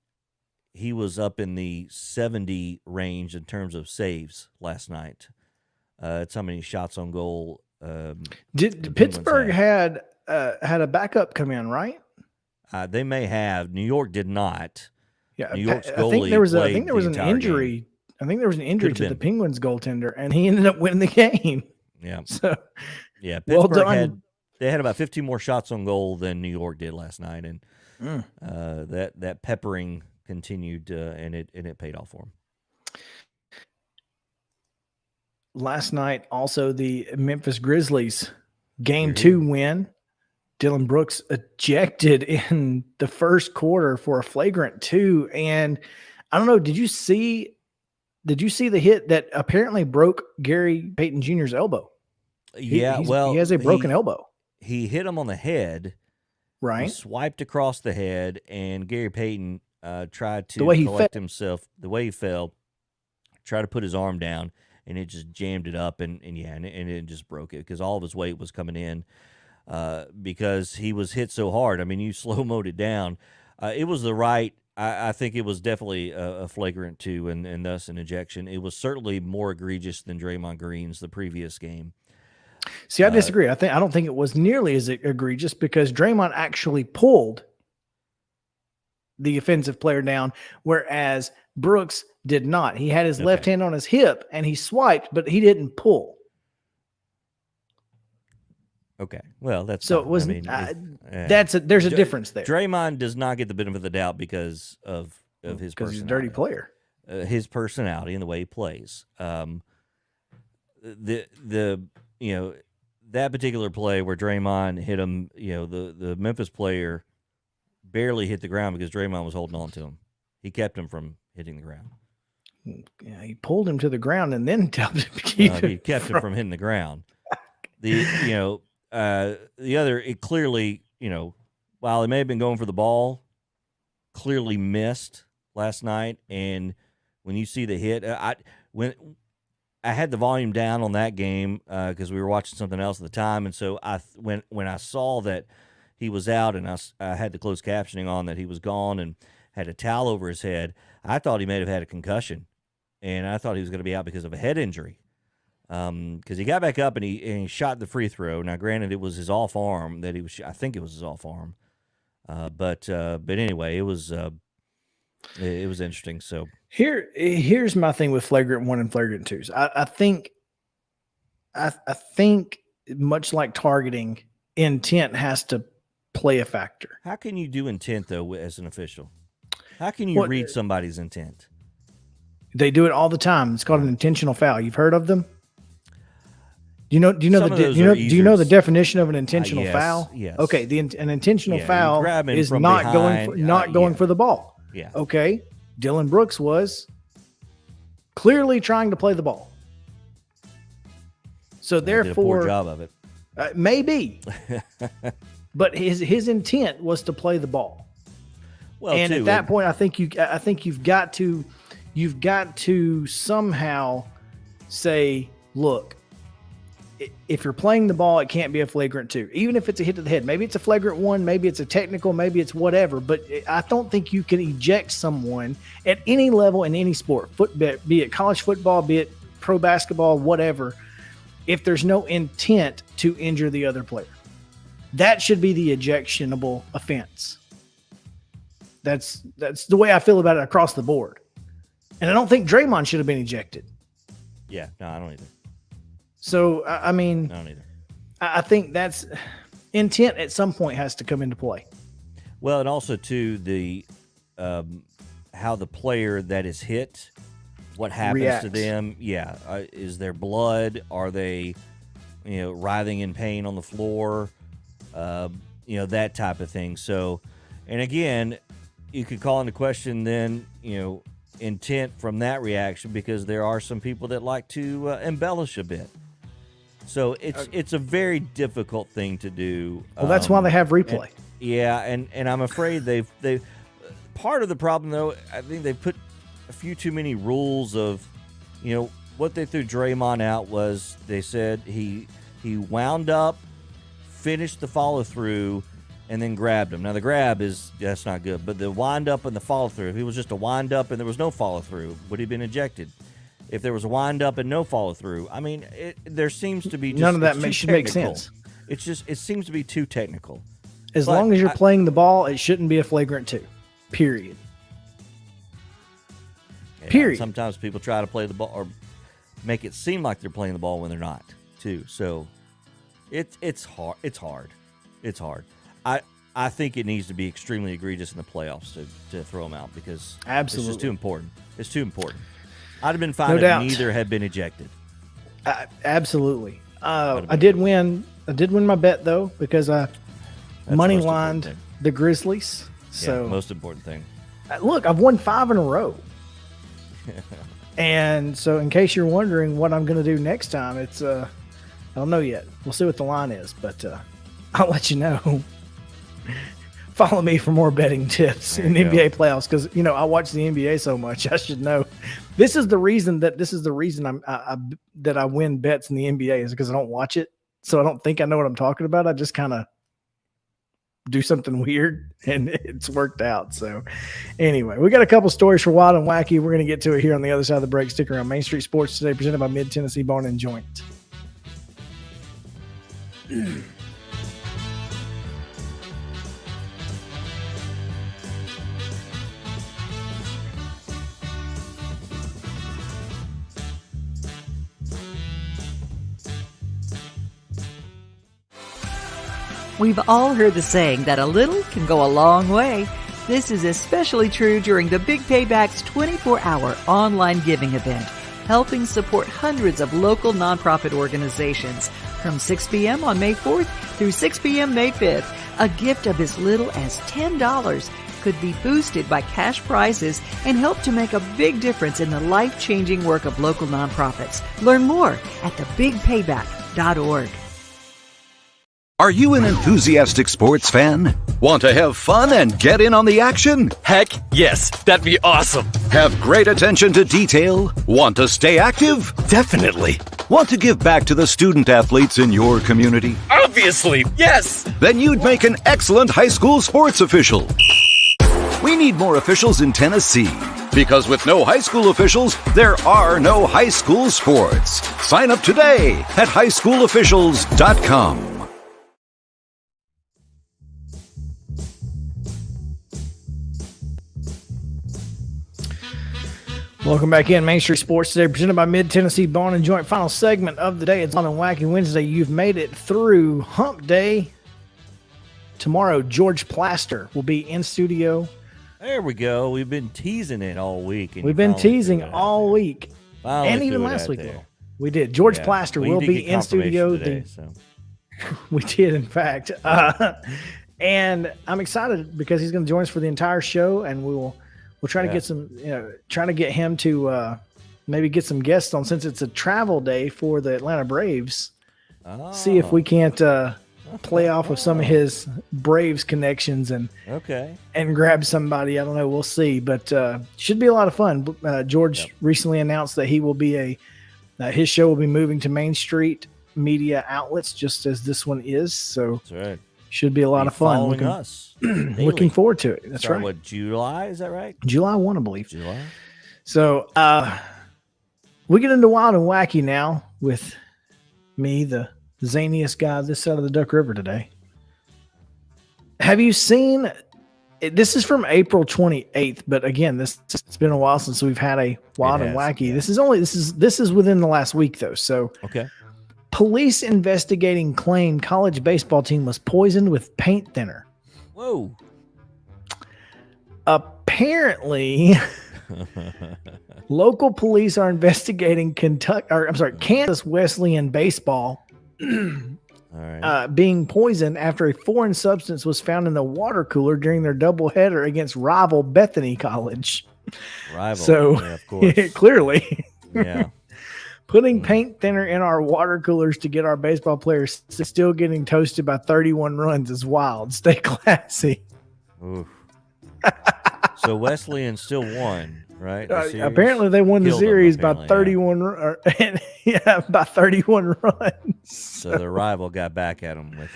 he was up in the 70 range in terms of saves last night. It's how many shots on goal. Did Pittsburgh had a backup come in, right? They may have. New York did not. Yeah, New York's goalie. I think there was an injury. Game. I think there was an injury to the Penguins goaltender, and he ended up winning the game. Yeah. So, yeah, Pittsburgh had about 15 more shots on goal than New York did last night, and that peppering continued, and it paid off for them. Last night, also the Memphis Grizzlies Game 2 win. Dylan Brooks ejected in the first quarter for a flagrant 2. And I don't know, did you see the hit that apparently broke Gary Payton Jr.'s elbow? Yeah, he has a broken elbow. He hit him on the head. Right. He swiped across the head, and Gary Payton tried to collect himself. The way he fell, tried to put his arm down, and it just jammed it up, and it just broke it because all of his weight was coming in. Because he was hit so hard. I mean, you slow-moed it down. It was the right – I think it was definitely a flagrant 2 and thus an ejection. It was certainly more egregious than Draymond Green's the previous game. See, I disagree. I don't think it was nearly as egregious because Draymond actually pulled the offensive player down, whereas Brooks did not. He had his left hand on his hip, and he swiped, but he didn't pull. Okay, well, that's so. Fine. It was. There's a difference there. Draymond does not get the benefit of the doubt because of his personality. Because he's a dirty player. His personality and the way he plays. That particular play where Draymond hit him. The Memphis player barely hit the ground because Draymond was holding on to him. He kept him from hitting the ground. Yeah, he pulled him to the ground and then helped him keep him. He kept him from hitting the ground. The other, it clearly, while he may have been going for the ball, clearly missed last night. And when you see the hit, when I had the volume down on that game because we were watching something else at the time, and so when I saw that he was out and I had the closed captioning on that he was gone and had a towel over his head, I thought he may have had a concussion, and I thought he was going to be out because of a head injury. Because he got back up and he shot the free throw. Now, granted, it was his off arm that he was. I think it was his off arm. But anyway, it was interesting. So here's my thing with flagrant 1 and flagrant 2s. I think much like targeting, intent has to play a factor. How can you do intent though as an official? How can you read somebody's intent? They do it all the time. It's called an intentional foul. You've heard of them? Do you know the definition of an intentional foul? Yes. Okay. An intentional foul is not going for the ball. Yeah. Okay. Dylan Brooks was clearly trying to play the ball. So therefore, did a poor job of it. Maybe, but his intent was to play the ball. Well, and at that point, I think you've got to somehow say, look, if you're playing the ball, it can't be a flagrant 2, even if it's a hit to the head. Maybe it's a flagrant 1, maybe it's a technical, maybe it's whatever. But I don't think you can eject someone at any level in any sport, be it college football, be it pro basketball, whatever, if there's no intent to injure the other player. That should be the ejectionable offense. That's the way I feel about it across the board. And I don't think Draymond should have been ejected. Yeah, no, I don't either. So, I mean, I don't either. I think that's intent at some point has to come into play. Well, and also too the how the player that is hit, what happens reacts to them? Yeah, is there blood? Are they, writhing in pain on the floor? That type of thing. So, and again, you could call into question then, intent from that reaction, because there are some people that like to embellish a bit. So it's a very difficult thing to do. Well, that's why they have replay. And I'm afraid they've part of the problem though, I think they put a few too many rules of, what they threw Draymond out was they said he wound up, finished the follow through, and then grabbed him. Now the grab that's not good, but the wind up and the follow through. If he was just a wind up and there was no follow through, would he have been ejected? If there was a wind up and no follow through, I mean, there seems to be just, none of that should make sense. It seems to be too technical. As long as you're playing the ball, it shouldn't be a flagrant 2. Period. Yeah, Period. Sometimes people try to play the ball or make it seem like they're playing the ball when they're not, too. So it's hard. It's hard. I think it needs to be extremely egregious in the playoffs to throw them out, because absolutely, it's just too important. It's too important. I'd have been fine if neither had been ejected. Absolutely. I did win my bet though, because I money lined the Grizzlies. So most important thing. Look, I've won 5 in a row. And so in case you're wondering what I'm going to do next time, it's I don't know yet. We'll see what the line is, but I'll let you know. Follow me for more betting tips in the NBA playoffs, because I watch the NBA so much. I should know. This is the reason that I win bets in the NBA, is because I don't watch it, so I don't think I know what I'm talking about. I just kind of do something weird, and it's worked out. So anyway, we got a couple stories for Wild and Wacky. We're going to get to it here on the other side of the break. Stick around. Main Street Sports today, presented by Mid-Tennessee Bone and Joint. We've all heard the saying that a little can go a long way. This is especially true during the Big Payback's 24-hour online giving event, helping support hundreds of local nonprofit organizations. From 6 p.m. on May 4th through 6 p.m. May 5th, a gift of as little as $10 could be boosted by cash prizes and help to make a big difference in the life-changing work of local nonprofits. Learn more at thebigpayback.org. Are you an enthusiastic sports fan? Want to have fun and get in on the action? Heck yes, that'd be awesome. Have great attention to detail? Want to stay active? Definitely. Want to give back to the student athletes in your community? Obviously, yes. Then you'd make an excellent high school sports official. We need more officials in Tennessee. Because with no high school officials, there are no high school sports. Sign up today at highschoolofficials.com. Welcome back in. Main Street Sports today, presented by Mid-Tennessee Bone and Joint. Final segment of the day. It's on a Wacky Wednesday. You've made it through Hump Day. Tomorrow, George Plaster will be in studio. There we go. We've been teasing it all week. We've been teasing all week. And even last week. We did. George Plaster will be in studio. Today, we did, in fact. And I'm excited because he's going to join us for the entire show, and we'll try to get some, trying to get him to maybe get some guests on, since it's a travel day for the Atlanta Braves. See if we can't play off of some of his Braves connections and grab somebody. I don't know. We'll see, but should be a lot of fun. George recently announced that he will be his show will be moving to Main Street media outlets, just as this one is. So that's right. Should be a lot of fun. Looking forward to it. That's right. What, July? Is that right? July 1, I believe. July. So we get into Wild and Wacky now with me, the zaniest guy this side of the Duck River today. Have you seen? This is from April 28th, but again, it's been a while since we've had a Wild and Wacky. Yeah. This is within the last week though. So okay. Police investigating claim college baseball team was poisoned with paint thinner. Whoa. Apparently, local police are investigating Kansas Wesleyan baseball being poisoned after a foreign substance was found in the water cooler during their doubleheader against rival Bethany College. So, of course. Clearly. Yeah. Putting paint thinner in our water coolers to get our baseball players still getting toasted by 31 runs is wild. Stay classy. Oof. So Wesleyan still won, right? Apparently they won the series by 31 by 31 runs. So the rival got back at them with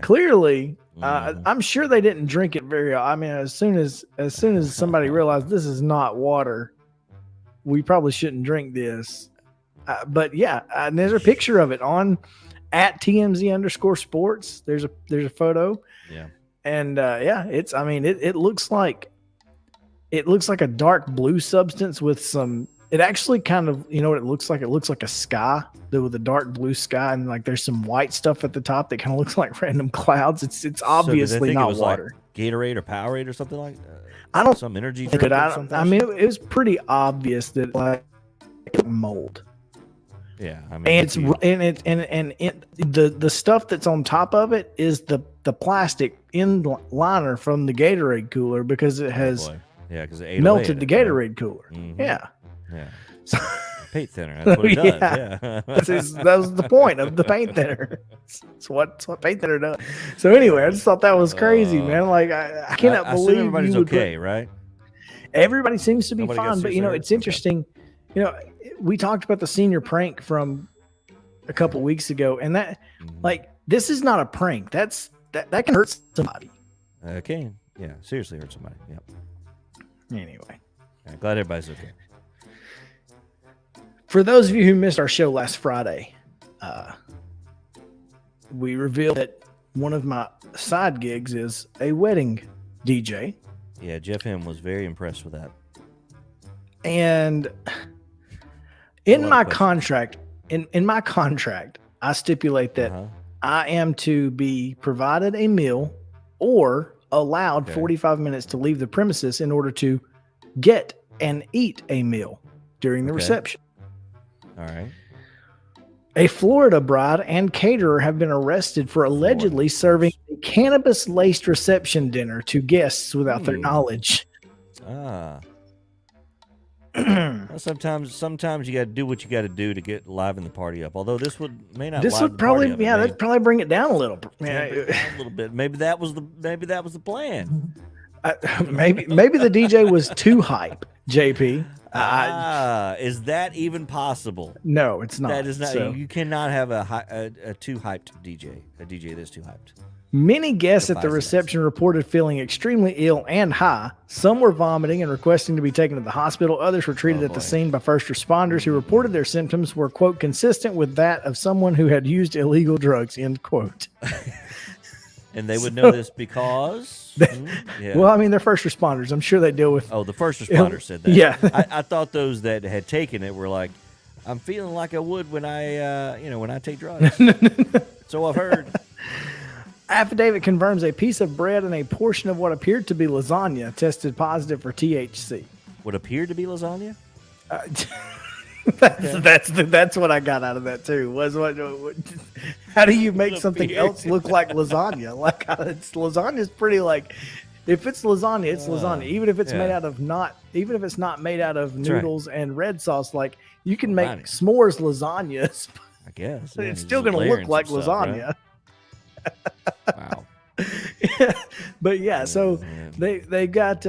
clearly. I'm sure they didn't drink it very often. I mean, as soon as somebody realized this is not water, we probably shouldn't drink this. But yeah, and there's a picture of it on at @TMZ_sports. There's a photo. Yeah. And it's, I mean, it looks like a dark blue substance with some, it actually kind of, you know what it looks like? It looks like a sky with a dark blue sky, and like there's some white stuff at the top that kind of looks like random clouds. It's obviously not water. Like Gatorade or Powerade or something like that. I don't some energy drink drink. I mean, it was pretty obvious that like mold. Yeah, I mean, and the stuff that's on top of it is the plastic liner from the Gatorade cooler, because it has melted the Gatorade cooler. Mm-hmm. Yeah. Paint thinner. That's what it does. Yeah. That was the point of the paint thinner. It's what paint thinner does. So anyway, I just thought that was crazy, man. Like I cannot believe everybody's okay, right? Everybody seems to be fine, but it's hurt. interesting. We talked about the senior prank from a couple weeks ago, and that this is not a prank. That can hurt somebody. Okay. Yeah. Seriously hurt somebody. Yep. Anyway. Glad everybody's okay. For those of you who missed our show last Friday, we revealed that one of my side gigs is a wedding DJ. Yeah, Jeff M was very impressed with that. And in my contract, I stipulate that I am to be provided a meal or allowed 45 minutes to leave the premises in order to get and eat a meal during the reception. All right. A Florida bride and caterer have been arrested for allegedly serving a cannabis-laced reception dinner to guests without their knowledge. Sometimes you got to do what you got to do to get liven the party up. Although this may not. This would probably, that'd probably bring it down a little. A little bit. Maybe that was the plan. Maybe the DJ was too hype, JP. Is that even possible? No, it's not. That is not. So. You cannot have a too hyped DJ. A DJ that's too hyped. Many guests at the reception reported feeling extremely ill and high. Some were vomiting and requesting to be taken to the hospital. Others were treated at the scene by first responders who reported their symptoms were, quote, consistent with that of someone who had used illegal drugs, end quote. And they would know this because? Well, I mean, they're first responders. I'm sure they deal with... Oh, the first responders said that. Yeah. I thought those that had taken it were like, I'm feeling like I would when I take drugs. So I've heard. Affidavit confirms a piece of bread and a portion of what appeared to be lasagna tested positive for THC. What appeared to be lasagna? That's what I got out of that too. How do you make something else look like lasagna? Like lasagna is pretty like, if it's lasagna, it's lasagna. Even if it's made out of even if it's not made out of noodles and red sauce, like you can make s'mores lasagnas. I guess it's still going to look like lasagna. Right? Wow. But yeah, so they got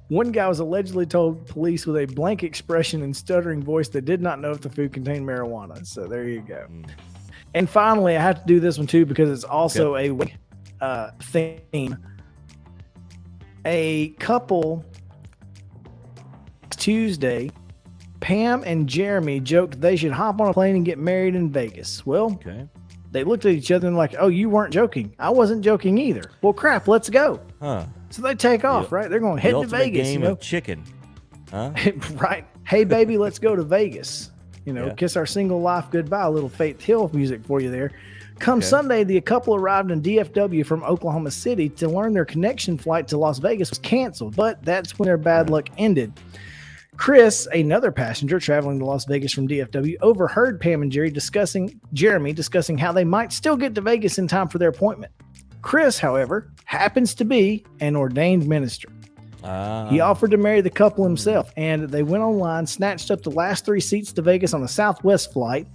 one guy was allegedly told police with a blank expression and stuttering voice that did not know if the food contained marijuana. So there you go. And finally, I have to do this one too because it's also a theme. A couple Tuesday, Pam and Jeremy joked they should hop on a plane and get married in Vegas. Well, they looked at each other and like, oh, you weren't joking. I wasn't joking either. Well, crap, let's go. Huh. So they take off, right? They're going to head to Vegas. Game of chicken. Huh? Right. Hey, baby, let's go to Vegas. Kiss our single life goodbye. A little Faith Hill music for you there. Come Sunday, the couple arrived in DFW from Oklahoma City to learn their connection flight to Las Vegas was canceled, but that's when their bad luck ended. Chris, another passenger traveling to Las Vegas from DFW, overheard Pam and Jeremy discussing how they might still get to Vegas in time for their appointment. Chris, however, happens to be an ordained minister. He offered to marry the couple himself, and they went online, snatched up the last 3 seats to Vegas on the Southwest flight,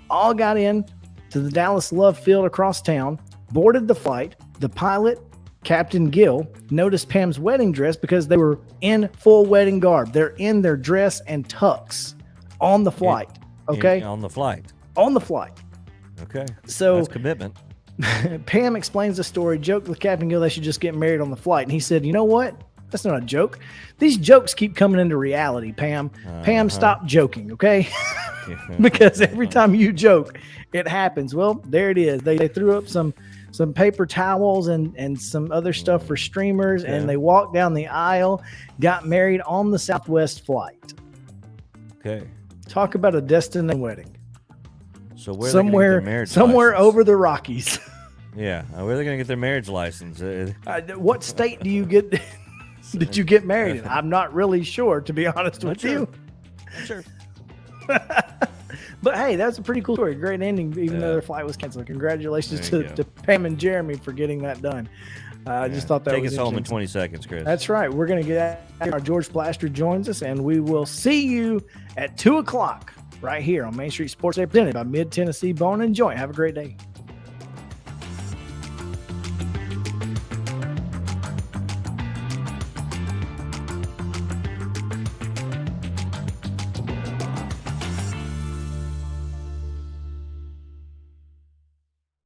all got in to the Dallas Love Field across town, boarded the flight. The pilot, Captain Gill, noticed Pam's wedding dress because they were in full wedding garb. They're in their dress and tux on the flight. On the flight. On the flight. Okay. So that's commitment. Pam explains the story, joked with Captain Gill they should just get married on the flight. And he said, you know what? That's not a joke. These jokes keep coming into reality, Pam. Pam, stop joking, okay? Because every time you joke, it happens. Well, there it is. They threw up some paper towels and some other stuff for streamers, and they walked down the aisle, got married on the Southwest flight. Okay. Talk about a destination wedding. So where somewhere over the Rockies. Yeah. Where are they going to get their marriage license? What state do you get? Did you get married in? I'm not really sure, to be honest with you. Not sure. But hey, that's a pretty cool story. Great ending, even though their flight was canceled. Congratulations to Pam and Jeremy for getting that done. I just thought that Take was us home in 20 seconds, Chris. That's right. We're going to get out. Our George Plaster joins us, and we will see you at 2 o'clock right here on Main Street Sports Day, presented by Mid-Tennessee Bone and Joint. Have a great day.